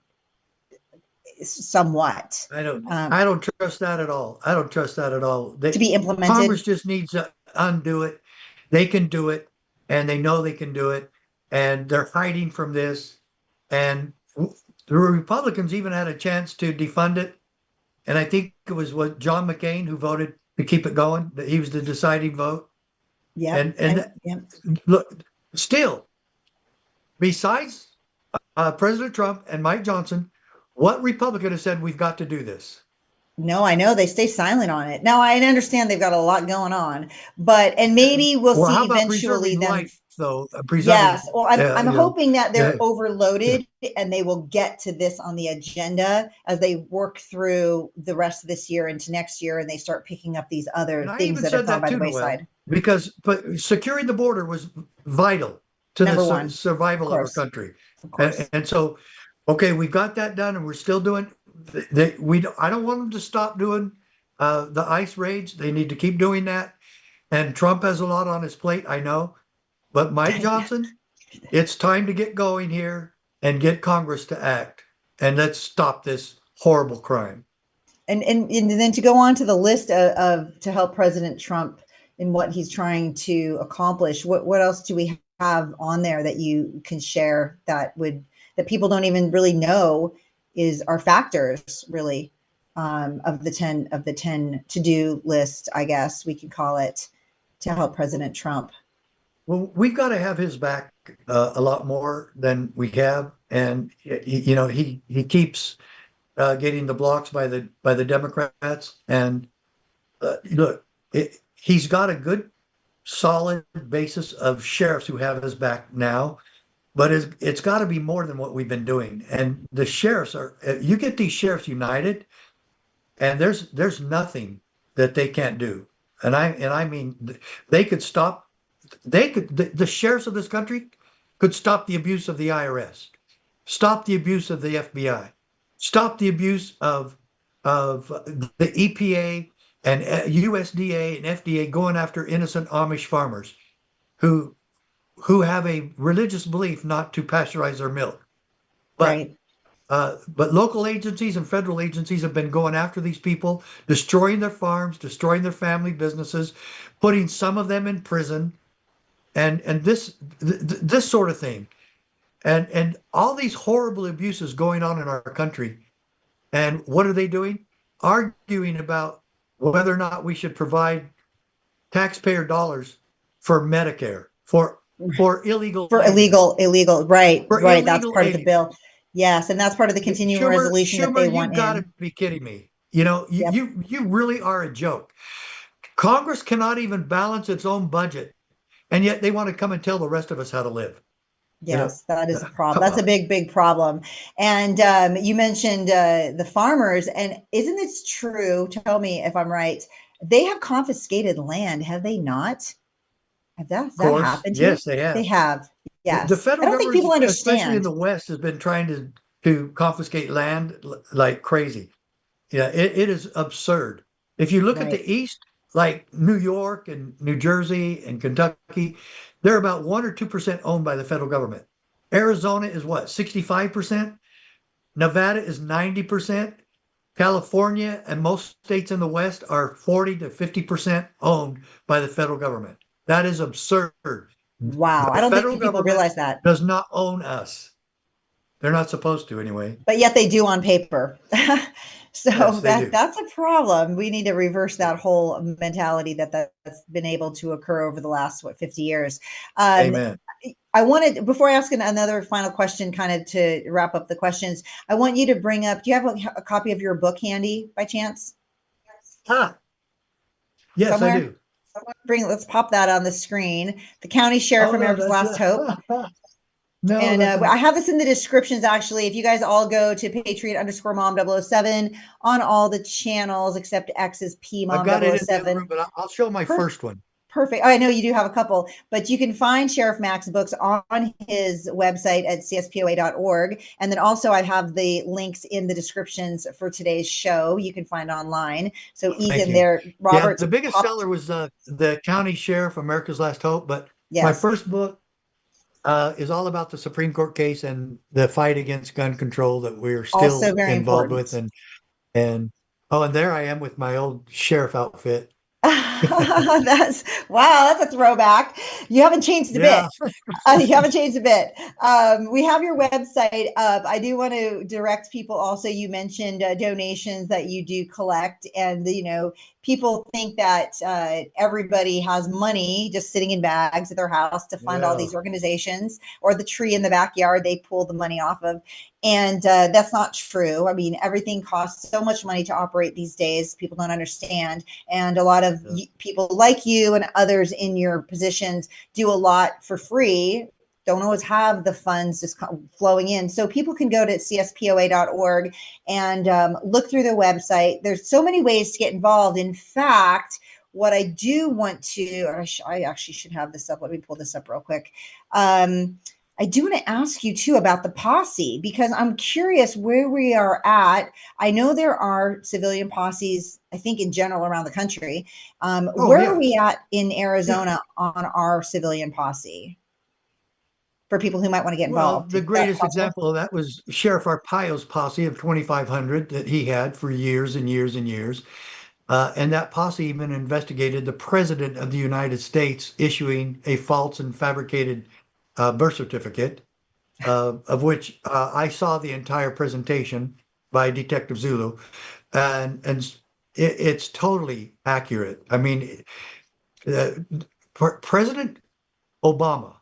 somewhat. I don't trust that at all. I don't trust that at all. To be implemented. Congress just needs to undo it. They can do it, and they know they can do it, and they're hiding from this. And the Republicans even had a chance to defund it, and I think it was John McCain who voted to keep it going. That he was the deciding vote. Yeah. And look, still, besides President Trump and Mike Johnson, what Republican has said we've got to do this? No, I know they stay silent on it. Now I understand they've got a lot going on, and maybe we'll see how about eventually them. Life, though, Yes, well, I'm hoping that they're yeah. overloaded and they will get to this on the agenda as they work through the rest of this year into next year, and they start picking up these other things that have gone by the wayside. Because securing the border was vital to the survival of our country, and so. Okay, we got that done, and we're still doing. I don't want them to stop doing the ICE raids. They need to keep doing that. And Trump has a lot on his plate, I know. But Mike Johnson, it's time to get going here and get Congress to act, and let's stop this horrible crime. And then to go on to the list of to help President Trump in what he's trying to accomplish. What else do we have on there that you can share that people don't even really know are factors really of the 10 to-do list, I guess we could call it, to help President Trump? Well, we've got to have his back a lot more than we have, and he keeps getting the blocks by the Democrats. And look, he's got a good, solid basis of sheriffs who have his back now. But it's got to be more than what we've been doing. And the sheriffs you get these sheriffs united, and there's nothing that they can't do. And I mean, they could stop, the sheriffs of this country could stop the abuse of the IRS, stop the abuse of the FBI, stop the abuse of the EPA and USDA and FDA going after innocent Amish farmers who have a religious belief not to pasteurize their milk. But local agencies and federal agencies have been going after these people, destroying their farms, destroying their family businesses, putting some of them in prison, and this sort of thing. And all these horrible abuses going on in our country. And what are they doing? Arguing about whether or not we should provide taxpayer dollars for Medicare, for illegal, right. For That's illegal part aid. of the bill. Yes, and that's part of the continuing resolution that they want. You've got to be kidding me. You really are a joke. Congress cannot even balance its own budget, and yet they want to come and tell the rest of us how to live. Yes, that is a problem. That's a big problem. And you mentioned the farmers, and isn't it true? Tell me if I'm right. They have confiscated land, have they not? That happened? Yes, they have. They have. Yes. The federal I don't think people government, especially understand. in the West, has been trying to confiscate land like crazy. Yeah, it is absurd. If you look at the East, like New York and New Jersey and Kentucky, they're about 1 or 2% owned by the federal government. Arizona is what, 65%? Nevada is 90%. California and most states in the West are 40 to 50% owned by the federal government. That is absurd. Wow. The I don't think federal people government realize that. does not own us. They're not supposed to anyway. But yet they do on paper. So Yes, they do. that's a problem. We need to reverse that whole mentality that's been able to occur over the last 50 years. Amen. I wanted, before I ask another final question, kind of to wrap up the questions, I want you to bring up, do you have a copy of your book handy by chance? Yes, Somewhere? I do. Let's pop that on the screen. The County Sheriff, America's Last Hope. No, And I have this in the descriptions, actually. If you guys all go to Patriot_Mom007 on all the channels except X's I've got it in the PMom007. other room, but I'll show my first one. Perfect. Oh, I know you do have a couple, but you can find Sheriff Mack's books on his website at cspoa.org. And then also I have the links in the descriptions for today's show. You can find online. So he's in there. Roberts. Yeah, the biggest seller was the County Sheriff, America's Last Hope. But yes. My first book is all about the Supreme Court case and the fight against gun control that we're still involved with. And there I am with my old sheriff outfit. That's a throwback. You haven't changed a bit. You haven't changed a bit. We have your website up. I do want to direct people also. You mentioned donations that you do collect, and people think that everybody has money just sitting in bags at their house to fund all these organizations, or the tree in the backyard they pull the money off of. And that's not true. I mean, everything costs so much money to operate these days. People don't understand. And a lot of people like you and others in your positions do a lot for free. Don't always have the funds just flowing in. So people can go to cspoa.org and look through the website. There's so many ways to get involved. In fact, what I do want to, I actually should have this up. Let me pull this up real quick. I do want to ask you too about the posse, because I'm curious where we are at. I know there are civilian posses, I think in general around the country. Where are we at in Arizona on our civilian posse? For people who might want to get involved. Well, the greatest example of that was Sheriff Arpaio's posse of 2,500 that he had for years and years and years. And that posse even investigated the President of the United States issuing a false and fabricated birth certificate, of which I saw the entire presentation by Detective Zulu, and it's totally accurate. I mean, President Obama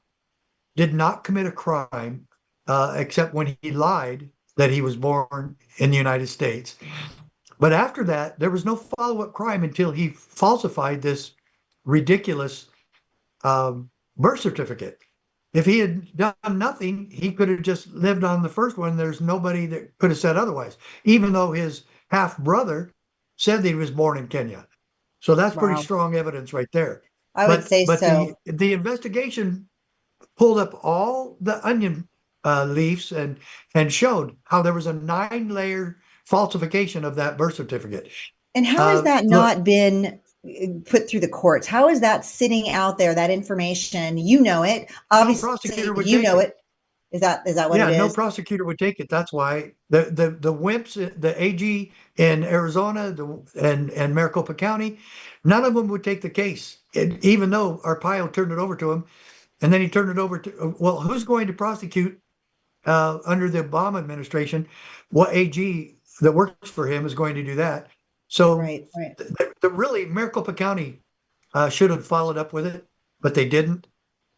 did not commit a crime except when he lied that he was born in the United States. But after that, there was no follow-up crime until he falsified this ridiculous birth certificate. If he had done nothing, he could have just lived on the first one. There's nobody that could have said otherwise, even though his half-brother said that he was born in Kenya. So that's pretty strong evidence right there. I would say so. The investigation pulled up all the onion leaves and showed how there was a 9-layer falsification of that birth certificate. And how has that not been put through the courts? How is that sitting out there, that information? You know it. Obviously, you know it. Is that what it is? Yeah, no prosecutor would take it. That's why the wimps, the AG in Arizona and Maricopa County, none of them would take the case, even though Arpaio turned it over to him. And then he turned it over to, well, who's going to prosecute under the Obama administration? What AG that works for him is going to do that? So really, Maricopa County should have followed up with it, but they didn't.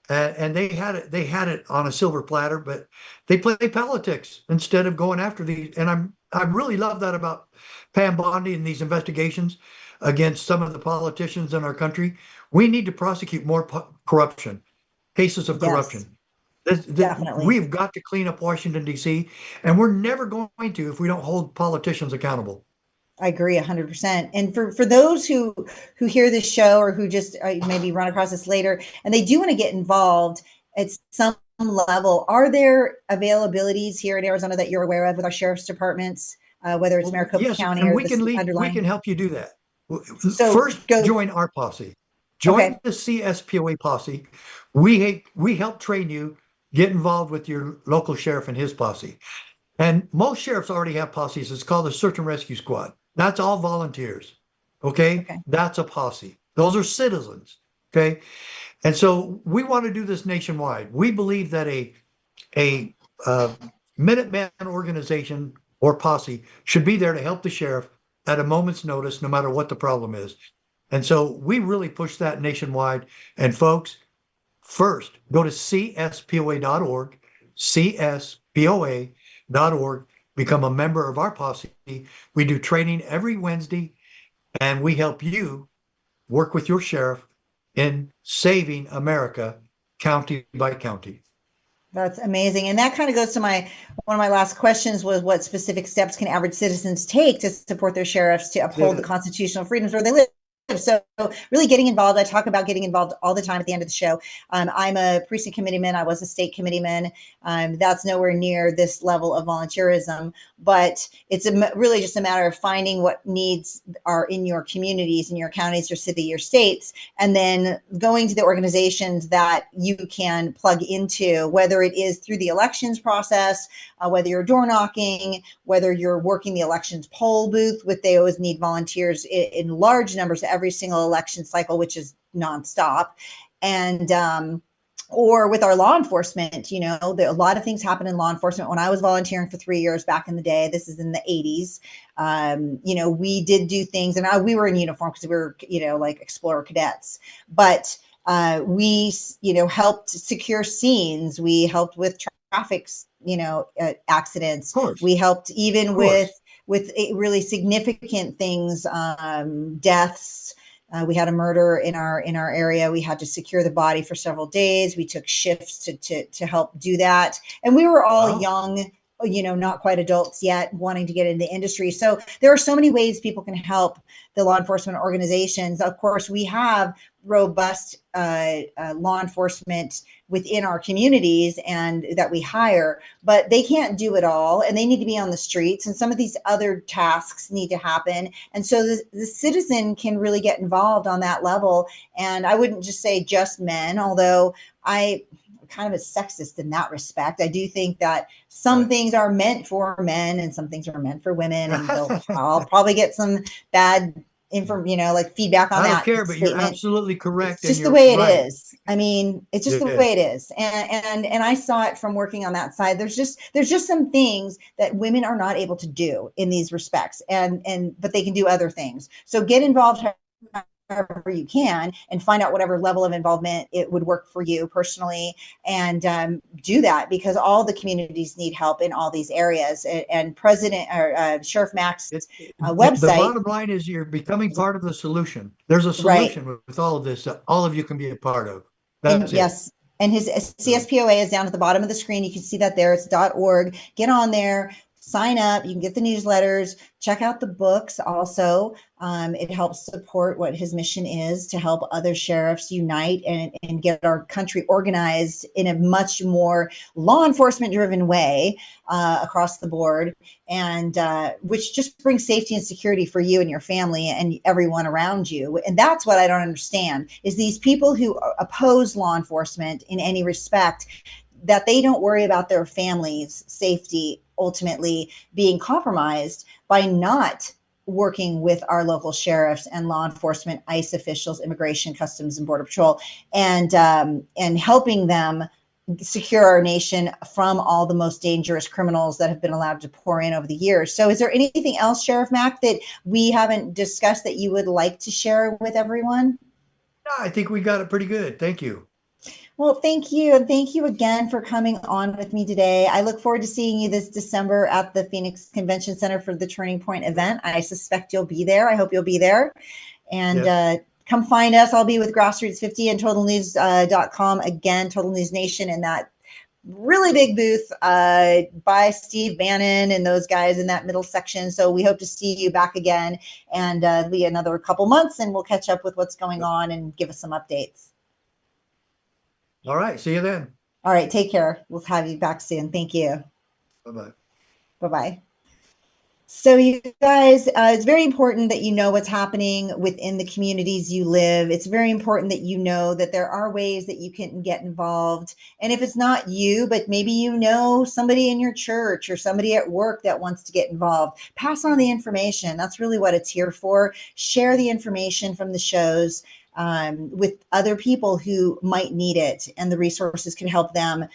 And they had it on a silver platter, but they play politics instead of going after these. And I really love that about Pam Bondi and these investigations against some of the politicians in our country. We need to prosecute more corruption, cases of corruption. Definitely. We've got to clean up Washington, D.C., and we're never going to if we don't hold politicians accountable. I agree 100%. And for those who hear this show or who just maybe run across this later and they do want to get involved at some level, are there availabilities here in Arizona that you're aware of with our sheriff's departments, whether it's Maricopa County or we can help you do that. So first, join our posse. Join the CSPOA posse. We help train you. Get involved with your local sheriff and his posse. And most sheriffs already have posses. It's called the search and rescue squad. That's all volunteers. Okay. That's a posse. Those are citizens. Okay. And so we want to do this nationwide. We believe that a Minuteman organization or posse should be there to help the sheriff at a moment's notice, no matter what the problem is. And so we really push that nationwide. And folks, first, go to cspoa.org, cspoa.org, become a member of our posse. We do training every Wednesday, and we help you work with your sheriff in saving America county by county. That's amazing. And that kind of goes to one of my last questions was, what specific steps can average citizens take to support their sheriffs to uphold the constitutional freedoms where they live? So really getting involved. I talk about getting involved all the time at the end of the show. I'm a precinct committeeman. I was a state committeeman. That's nowhere near this level of volunteerism, but it's really just a matter of finding what needs are in your communities, in your counties, your city, your states, and then going to the organizations that you can plug into, whether it is through the elections process, whether you're door knocking, whether you're working the elections poll booth, which they always need volunteers in large numbers every single election cycle, which is nonstop. And or with our law enforcement, a lot of things happen in law enforcement. When I was volunteering for 3 years back in the day, this is in the 80s, we did do things, and we were in uniform because we were, like Explorer cadets, but we, helped secure scenes. We helped with traffic, accidents. We helped even with really significant things, deaths. We had a murder in our area. We had to secure the body for several days. We took shifts to help do that. And we were all young, not quite adults yet, wanting to get into the industry. So there are so many ways people can help the law enforcement organizations. Of course, we have robust law enforcement within our communities and that we hire, but they can't do it all, and they need to be on the streets, and some of these other tasks need to happen. And so the citizen can really get involved on that level. And I wouldn't just say just men, although I kind of a sexist in that respect. I do think that some things are meant for men and some things are meant for women, and I'll probably get some bad feedback on that. I don't care, but you're absolutely correct. It's just the way it is. I mean, it's just the way it is. And I saw it from working on that side. There's just some things that women are not able to do in these respects, but they can do other things. So get involved however you can and find out whatever level of involvement it would work for you personally, and do that, because all the communities need help in all these areas. And Sheriff Mack's website. The bottom line is you're becoming part of the solution. There's a solution with all of this that all of you can be a part of. Yes. And his CSPOA is down at the bottom of the screen. You can see that there. It's .org. Get on there. Sign up. You can get the newsletters, check out the books also. It helps support what his mission is, to help other sheriffs unite and get our country organized in a much more law enforcement driven way across the board, and which just brings safety and security for you and your family and everyone around you. And that's what I don't understand, is these people who oppose law enforcement in any respect, that they don't worry about their families' safety ultimately being compromised by not working with our local sheriffs and law enforcement, ICE officials, Immigration, Customs, and Border Patrol, and helping them secure our nation from all the most dangerous criminals that have been allowed to pour in over the years. So is there anything else, Sheriff Mack, that we haven't discussed that you would like to share with everyone? No, I think we got it pretty good. Thank you. Well, thank you. And thank you again for coming on with me today. I look forward to seeing you this December at the Phoenix Convention Center for the Turning Point event. I suspect you'll be there. I hope you'll be there. And come find us. I'll be with Grassroots 50 and TotalNews.com again, Total News Nation, in that really big booth by Steve Bannon and those guys in that middle section. So we hope to see you back again, and it'll be another couple months, and we'll catch up with what's going on and give us some updates. All right. See you then. All right. Take care. We'll have you back soon. Thank you. Bye-bye. Bye-bye. So you guys, it's very important that you know what's happening within the communities you live. It's very important that you know that there are ways that you can get involved. And if it's not you, but maybe you know somebody in your church or somebody at work that wants to get involved, pass on the information. That's really what it's here for. Share the information from the shows with other people who might need it, and the resources can help them,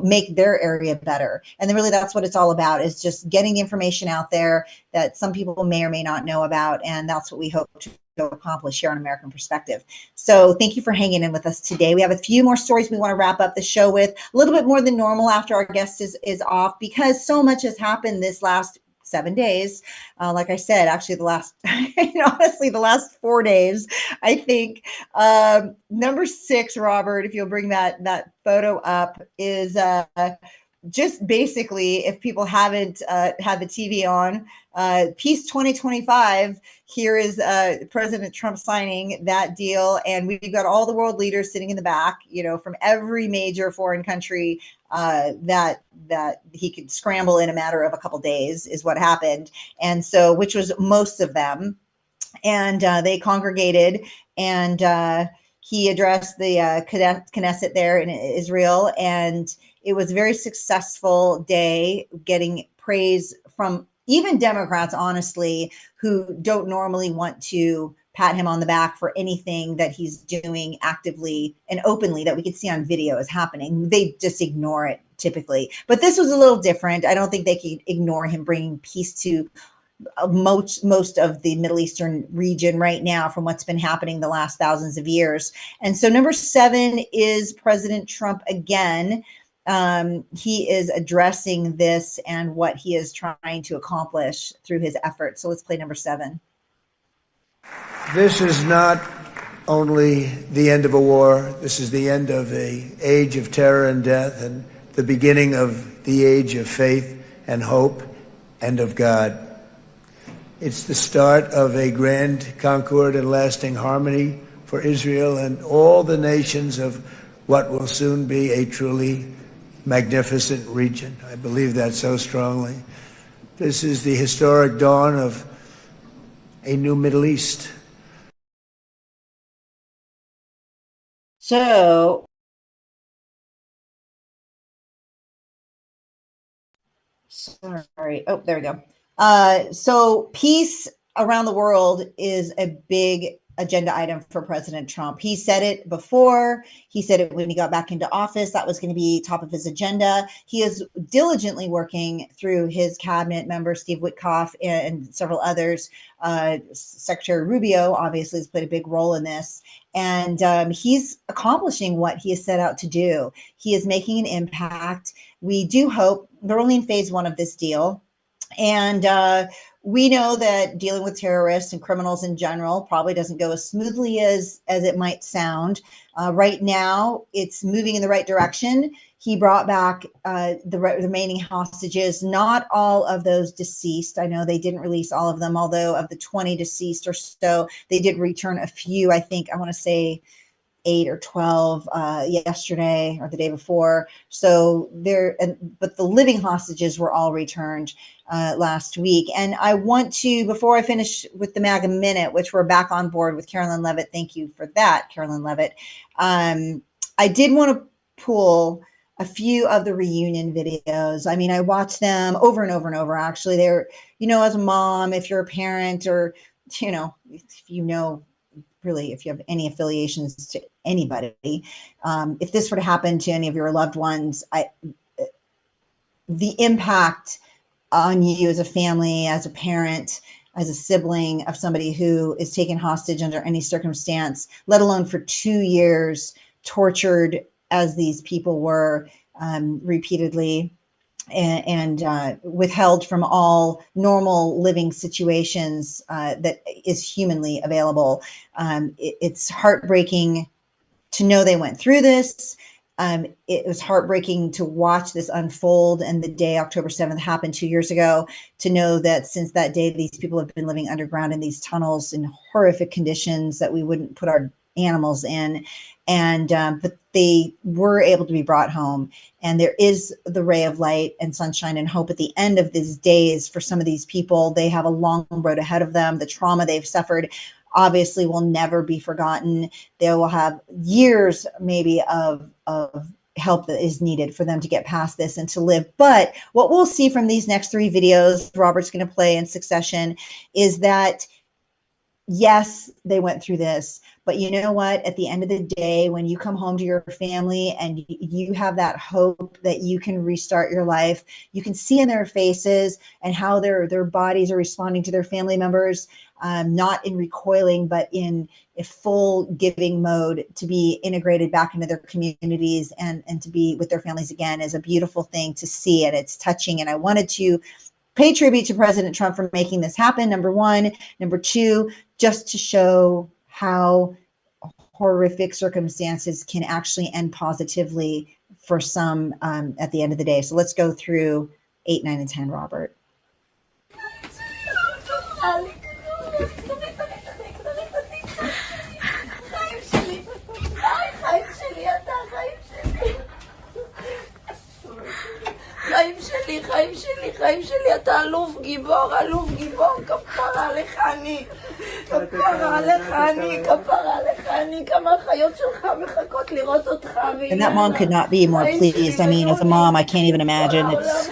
make their area better. And then really that's what it's all about, is just getting the information out there that some people may or may not know about. And that's what we hope to accomplish here on American Perspective. So thank you for hanging in with us today. We have a few more stories we want to wrap up the show with, a little bit more than normal after our guest is off, because so much has happened this last 7 days. Like I said, actually honestly, the last 4 days, I think. Number 6, Robert, if you'll bring that photo up, is just basically, if people haven't had the TV on, Peace 2025, here is President Trump signing that deal. And we've got all the world leaders sitting in the back, from every major foreign country that he could scramble in a matter of a couple days is what happened. And so, which was most of them. And they congregated, and he addressed the Knesset there in Israel. And it was a very successful day, getting praise from even Democrats, honestly, who don't normally want to pat him on the back for anything that he's doing actively and openly that we could see on video is happening. They just ignore it typically. But this was a little different. I don't think they could ignore him bringing peace to most of the Middle Eastern region right now from what's been happening the last thousands of years. And so number 7 is President Trump again. He is addressing this and what he is trying to accomplish through his efforts. So let's play number 7. This is not only the end of a war. This is the end of an age of terror and death, and the beginning of the age of faith and hope and of God. It's the start of a grand concord and lasting harmony for Israel and all the nations of what will soon be a truly magnificent region. I believe that so strongly. This is the historic dawn of a new Middle East. So, sorry. Oh, there we go. So peace around the world is a big agenda item for President Trump. He said it before. He said it when he got back into office. That was going to be top of his agenda. He is diligently working through his cabinet members, Steve Witkoff and several others. Secretary Rubio obviously has played a big role in this. And he's accomplishing what he has set out to do. He is making an impact. We do hope, we're only in phase 1 of this deal. And we know that dealing with terrorists and criminals in general probably doesn't go as smoothly as it might sound. Right now, it's moving in the right direction. He brought back the remaining hostages, not all of those deceased. I know they didn't release all of them, although of the 20 deceased or so, they did return a few. I think, I want to say 8 or 12 yesterday or the day before. So but the living hostages were all returned last week. And I want to, before I finish with the MAGA Minute, which we're back on board with Carolyn Levitt. Thank you for that, Carolyn Levitt. I did want to pull a few of the reunion videos. I mean, I watched them over and over and over. Actually, they're, as a mom, if you're a parent, or, if really, if you have any affiliations to anybody, if this were to happen to any of your loved ones, the impact on you as a family, as a parent, as a sibling of somebody who is taken hostage under any circumstance, let alone for 2 years, tortured as these people were repeatedly, and withheld from all normal living situations that is humanly available. It's heartbreaking to know they went through this. It was heartbreaking to watch this unfold, and the day October 7th happened 2 years ago, to know that since that day, these people have been living underground in these tunnels in horrific conditions that we wouldn't put our animals in. And but they were able to be brought home. And there is the ray of light and sunshine and hope at the end of these days for some of these people. They have a long road ahead of them. The trauma they've suffered obviously will never be forgotten. They will have years maybe of help that is needed for them to get past this and to live. But what we'll see from these next 3 videos Robert's going to play in succession is that, yes, they went through this, but you know what? At the end of the day, when you come home to your family and you have that hope that you can restart your life, you can see in their faces and how their bodies are responding to their family members, not in recoiling, but in a full giving mode to be integrated back into their communities and to be with their families again is a beautiful thing to see. And it's touching. And I wanted to pay tribute to President Trump for making this happen, number one. Number two, just to show how horrific circumstances can actually end positively for some at the end of the day. So let's go through 8, 9, and 10, Robert. חיים שלי, אתה אלוף גיבור, כפרה עליך אני, כמה החיות שלך מחכות לראות אותך. And that mom could not be more pleased. I mean, as a mom, I can't even imagine. It's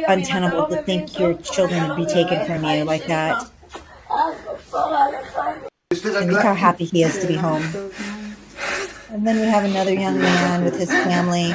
untenable to think your children would be taken from you like that. And look how happy he is to be home. And then we have another young man with his family.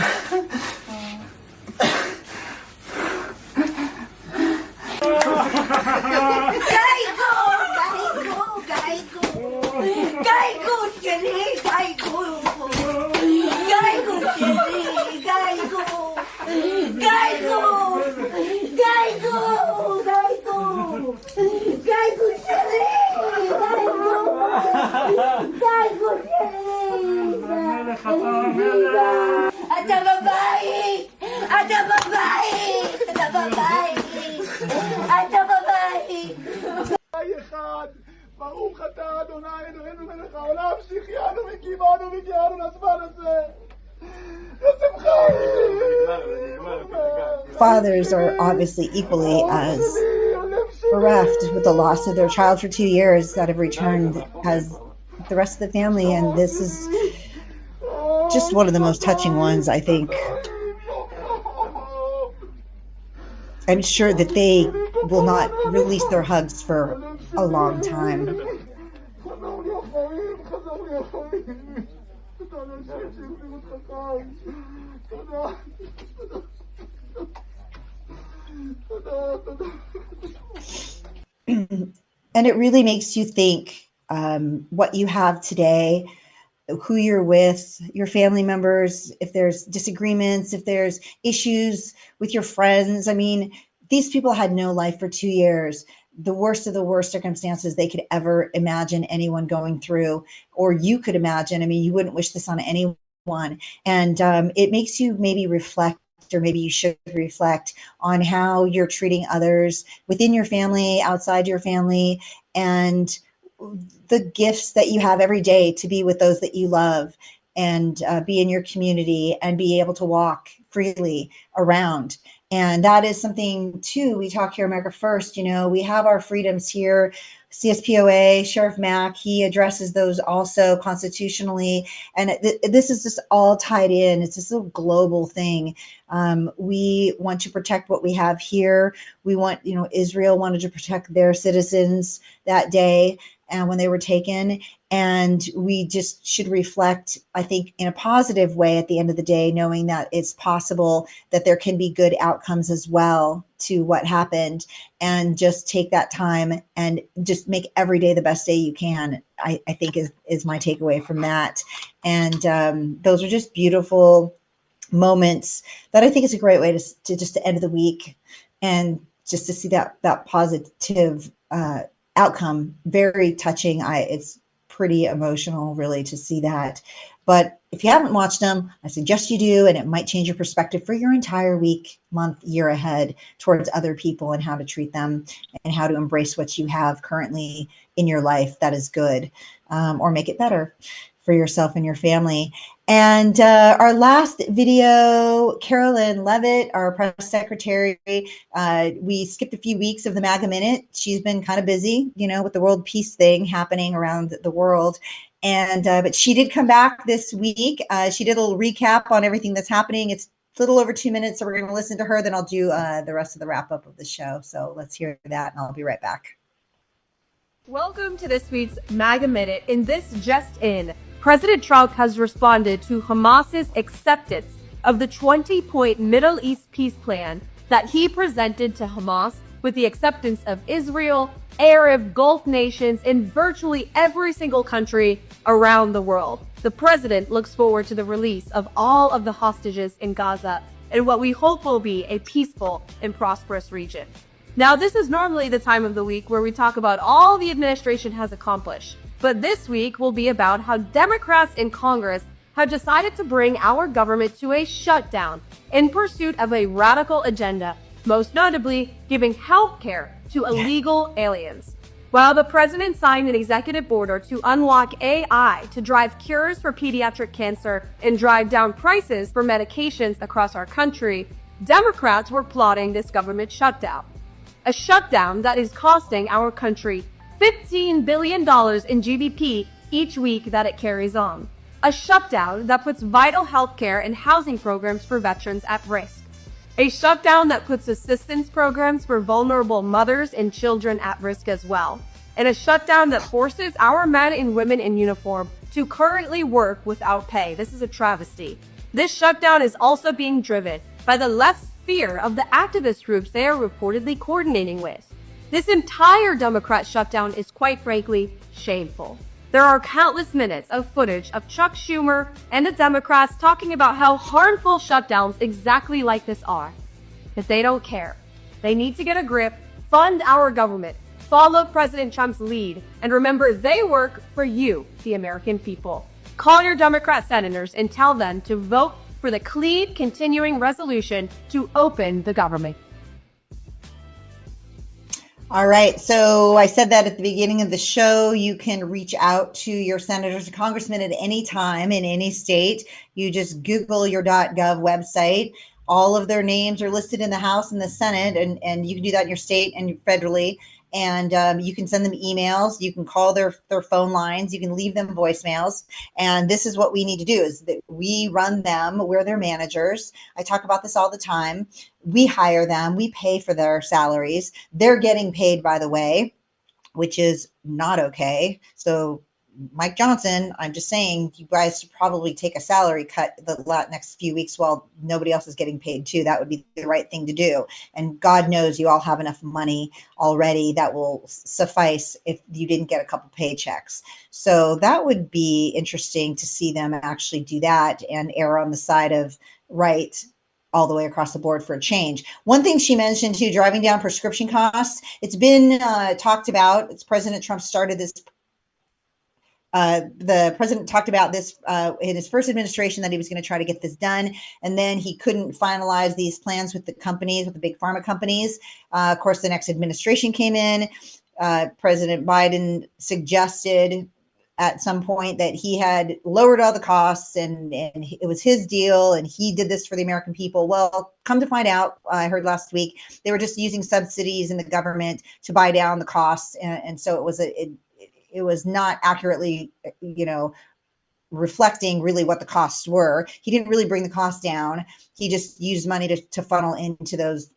ברוך אתה אדוני אלוהינו מלך העולם שהחיינו וקיימנו והגיענו לזמן הזה. Fathers are obviously equally as bereft with the loss of their child for 2 years that have returned as the rest of the family, and this is just one of the most touching ones, I think. I'm sure that they will not release their hugs for a long time. And it really makes you think what you have today, who you're with, your family members, if there's disagreements, if there's issues with your friends. I mean, these people had no life for 2 years. The worst of the worst circumstances they could ever imagine anyone going through, or you could imagine. I mean, you wouldn't wish this on anyone. And it makes you maybe reflect, or maybe you should reflect on how you're treating others within your family, outside your family, and the gifts that you have every day to be with those that you love and be in your community and be able to walk freely around. And that is something too, we talk here America First, you know, we have our freedoms here. CSPOA, Sheriff Mack, he addresses those also constitutionally. And this is just all tied in. It's just a global thing. We want to protect what we have here. We want, you know, Israel wanted to protect their citizens that day and when they were taken. And we just should reflect, I think, in a positive way at the end of the day, knowing that it's possible that there can be good outcomes as well to what happened, and just take that time and just make every day the best day you can, I think is my takeaway from that. And those are just beautiful moments that I think is a great way to just to end the week and just to see that positive outcome. Very touching. It's pretty emotional really to see that. But if you haven't watched them, I suggest you do, and it might change your perspective for your entire week, month, year ahead towards other people and how to treat them and how to embrace what you have currently in your life that is good, or make it better for yourself and your family. And our last video, Carolyn Levitt, our press secretary, we skipped a few weeks of the MAGA Minute. She's been kind of busy, with the world peace thing happening around the world. And but she did come back this week. She did a little recap on everything that's happening. It's a little over 2 minutes, so we're going to listen to her. Then I'll do the rest of the wrap up of the show. So let's hear that, and I'll be right back. Welcome to this week's MAGA Minute. In this just in, President Trump has responded to Hamas's acceptance of the 20-point Middle East peace plan that he presented to Hamas, with the acceptance of Israel, Arab, Gulf nations, and virtually every single country around the world. The president looks forward to the release of all of the hostages in Gaza in what we hope will be a peaceful and prosperous region. Now, this is normally the time of the week where we talk about all the administration has accomplished. But this week will be about how Democrats in Congress have decided to bring our government to a shutdown in pursuit of a radical agenda, most notably giving health care to illegal aliens. While the president signed an executive order to unlock AI to drive cures for pediatric cancer and drive down prices for medications across our country, Democrats were plotting this government shutdown. A shutdown that is costing our country $15 billion in GDP each week that it carries on. A shutdown that puts vital healthcare and housing programs for veterans at risk. A shutdown that puts assistance programs for vulnerable mothers and children at risk as well. And a shutdown that forces our men and women in uniform to currently work without pay. This is a travesty. This shutdown is also being driven by the left's fear of the activist groups they are reportedly coordinating with. This entire Democrat shutdown is, quite frankly, shameful. There are countless minutes of footage of Chuck Schumer and the Democrats talking about how harmful shutdowns exactly like this are. But they don't care. They need to get a grip, fund our government, follow President Trump's lead, and remember they work for you, the American people. Call your Democrat senators and tell them to vote for the clean continuing resolution to open the government. All right. So I said that at the beginning of the show. You can reach out to your senators and congressmen at any time in any state. You just Google your .gov website. All of their names are listed in the House and the Senate, and you can do that in your state and federally. And you can send them emails. You can call their phone lines. You can leave them voicemails. And this is what we need to do, is that we run them. We're their managers. I talk about this all the time. We hire them. We pay for their salaries. They're getting paid, by the way, which is not okay. So Mike Johnson, I'm just saying, you guys should probably take a salary cut the next few weeks while nobody else is getting paid too. That would be the right thing to do. And God knows you all have enough money already that will suffice if you didn't get a couple paychecks. So that would be interesting to see them actually do that and err on the side of right all the way across the board for a change. One thing she mentioned too, driving down prescription costs. It's been talked about. It's President Trump started this. The president talked about this in his first administration, that he was going to try to get this done. And then he couldn't finalize these plans with the companies, with the big pharma companies. Of course, the next administration came in. President Biden suggested at some point that he had lowered all the costs and it was his deal and he did this for the American people. Well, come to find out, I heard last week, they were just using subsidies in the government to buy down the costs. And so it was not accurately, reflecting really what the costs were. He didn't really bring the cost down. He just used money to funnel into those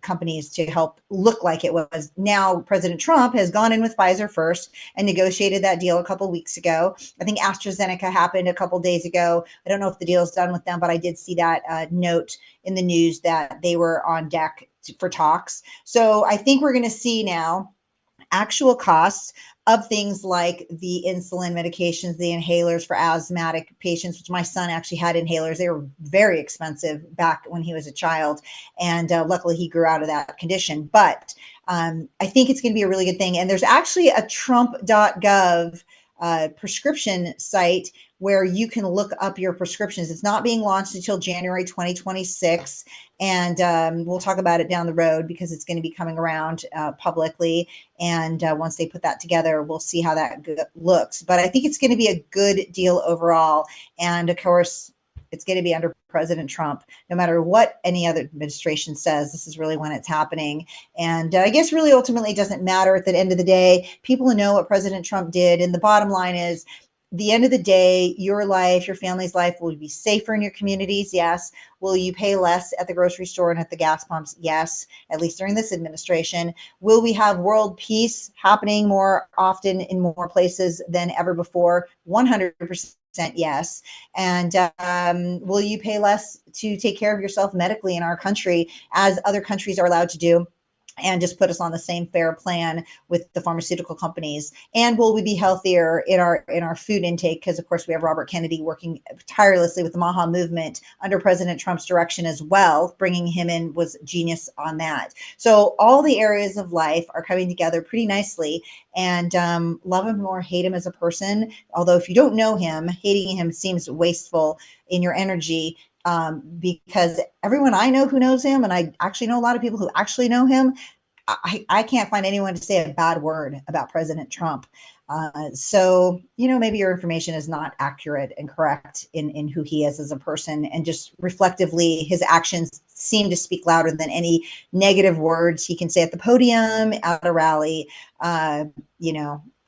companies to help look like it was. Now, President Trump has gone in with Pfizer first and negotiated that deal a couple of weeks ago. I think AstraZeneca happened a couple of days ago. I don't know if the deal is done with them, but I did see that note in the news that they were on deck for talks. So I think we're going to see now actual costs of things like the insulin medications, the inhalers for asthmatic patients, which my son actually had inhalers. They were very expensive back when he was a child. And luckily he grew out of that condition. But I think it's going to be a really good thing. And there's actually a Trump.gov prescription site where you can look up your prescriptions. It's not being launched until January 2026. And we'll talk about it down the road because it's going to be coming around publicly. And once they put that together, we'll see how that looks. But I think it's going to be a good deal overall. And of course, it's going to be under President Trump. No matter what any other administration says, this is really when it's happening. And I guess really ultimately it doesn't matter at the end of the day. People know what President Trump did. And the bottom line is, the end of the day, your life, your family's life, will you be safer in your communities? Yes. Will you pay less at the grocery store and at the gas pumps? Yes, at least during this administration. Will we have world peace happening more often in more places than ever before? 100%. Yes. And will you pay less to take care of yourself medically in our country as other countries are allowed to do? And just put us on the same fair plan with the pharmaceutical companies. And will we be healthier in our food intake? Because of course we have Robert Kennedy working tirelessly with the MAHA movement under President Trump's direction as well. Bringing him in was genius on that. So all the areas of life are coming together pretty nicely. And love him or hate him as a person. Although if you don't know him, hating him seems wasteful in your energy. Because everyone I know who knows him, and I actually know a lot of people who actually know him, I can't find anyone to say a bad word about President Trump. So, maybe your information is not accurate and correct in who he is as a person. And just reflectively, his actions seem to speak louder than any negative words he can say at the podium, at a rally,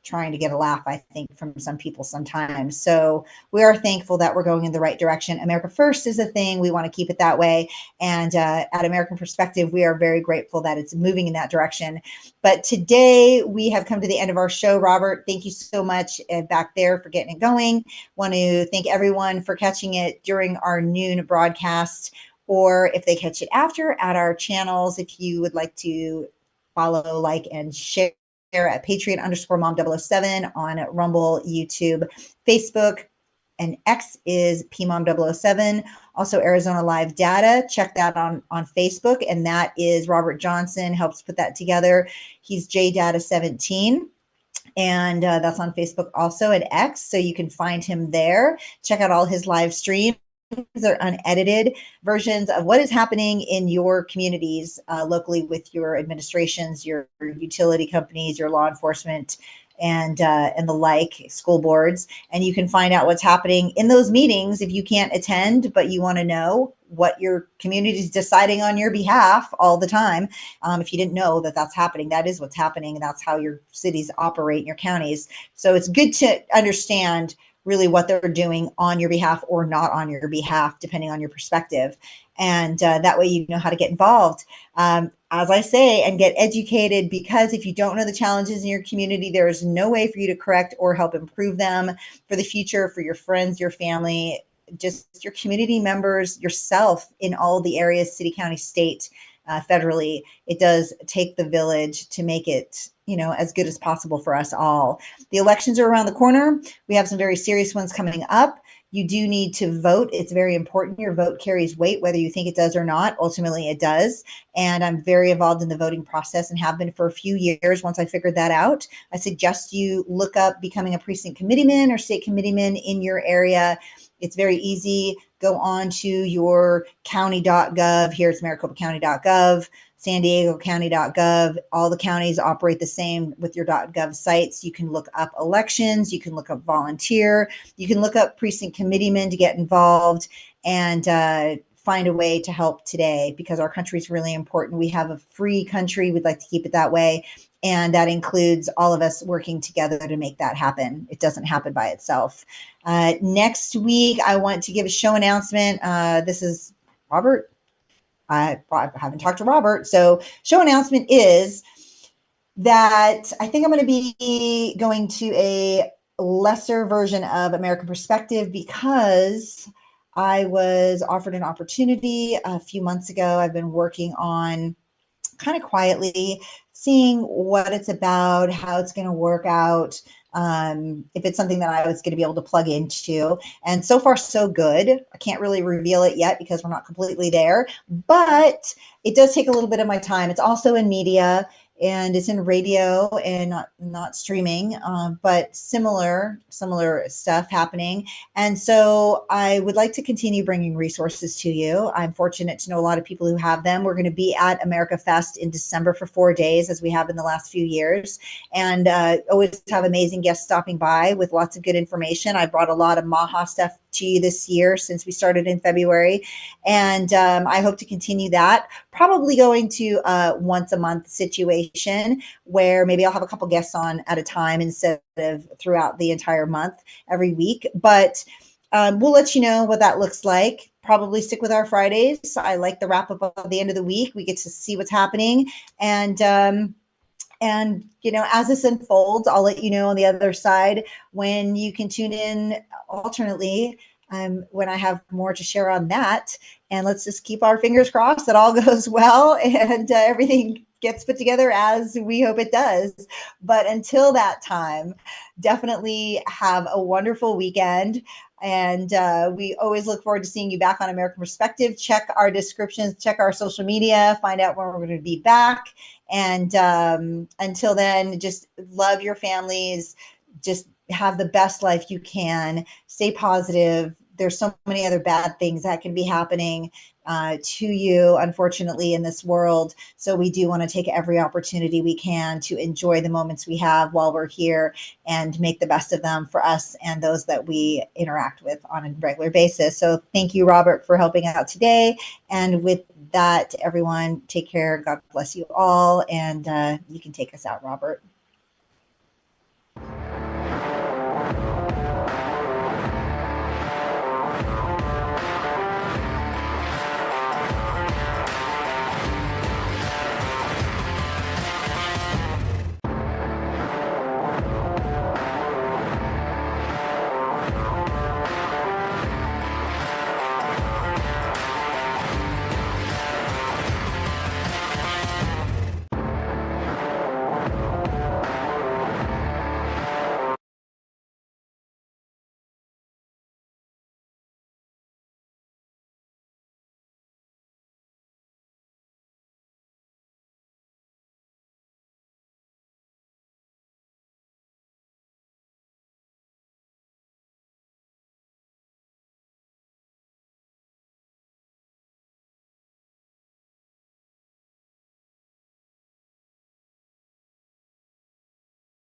trying to get a laugh, I think, from some people sometimes. So we are thankful that we're going in the right direction. America First is a thing. We want to keep it that way. And at American Perspective, we are very grateful that it's moving in that direction. But today we have come to the end of our show. Robert, thank you so much back there for getting it going. Want to thank everyone for catching it during our noon broadcast, or if they catch it after, at our channels. If you would like to follow, like, and share at Patriot_Mom007 on Rumble, YouTube, Facebook, and X is PMom007. Also Arizona Live Data. Check that on Facebook. And that is Robert Johnson helps put that together. He's JData17. And that's on Facebook also at X. So you can find him there. Check out all his live streams. They're unedited versions of what is happening in your communities locally with your administrations, your utility companies, your law enforcement, and the like, school boards. And you can find out what's happening in those meetings if you can't attend, but you want to know what your community is deciding on your behalf all the time. If you didn't know that that's happening, that is what's happening. And that's how your cities operate in your counties. So it's good to understand really what they're doing on your behalf or not on your behalf, depending on your perspective. And that way you know how to get involved. As I say, and get educated, because if you don't know the challenges in your community, there is no way for you to correct or help improve them for the future, for your friends, your family, just your community members, yourself in all the areas, city, county, state, federally. It does take the village to make it as good as possible for us all. The elections are around the corner. We have some very serious ones coming up. You do need to vote. It's very important. Your vote carries weight, whether you think it does or not. Ultimately, it does. And I'm very involved in the voting process and have been for a few years. Once I figured that out, I suggest you look up becoming a precinct committeeman or state committeeman in your area. It's very easy. Go on to your county.gov. Here it's maricopacounty.gov. San Diego County.gov. All the counties operate the same with your .gov sites. You can look up elections. You can look up volunteer. You can look up precinct committeemen to get involved and find a way to help today, because our country is really important. We have a free country. We'd like to keep it that way. And that includes all of us working together to make that happen. It doesn't happen by itself. Next week, I want to give a show announcement. This is Robert. I haven't talked to Robert. So show announcement is that I think I'm going to be going to a lesser version of American Perspective, because I was offered an opportunity a few months ago. I've been working on kind of quietly seeing what it's about, how it's going to work out, if it's something that I was going to be able to plug into. And so far, so good. I can't really reveal it yet because we're not completely there, but it does take a little bit of my time. It's also in media. and it's in radio and not streaming, but similar stuff happening. And so I would like to continue bringing resources to you. I'm fortunate to know a lot of people who have them. We're going to be at America Fest in December for 4 days, as we have in the last few years, and always have amazing guests stopping by with lots of good information. I brought a lot of MAHA stuff to you this year since we started in February, and I hope to continue that, probably going to a once a month situation where maybe I'll have a couple guests on at a time instead of throughout the entire month every week. But we'll let you know what that looks like. Probably stick with our Fridays. I like the wrap up of the end of the week. We get to see what's happening, and you know, as this unfolds, I'll let you know on the other side when you can tune in alternately, when I have more to share on that. And let's just keep our fingers crossed that all goes well and everything gets put together as we hope it does. But until that time, definitely have a wonderful weekend. And we always look forward to seeing you back on American Perspective. Check our descriptions, check our social media, find out when we're going to be back. And until then, just love your families. Just have the best life you can. Stay positive. There's so many other bad things that can be happening to you, unfortunately, in this world. So we do want to take every opportunity we can to enjoy the moments we have while we're here and make the best of them for us and those that we interact with on a regular basis. So thank you, Robert, for helping out today. And with that, everyone, take care. God bless you all. And you can take us out, Robert.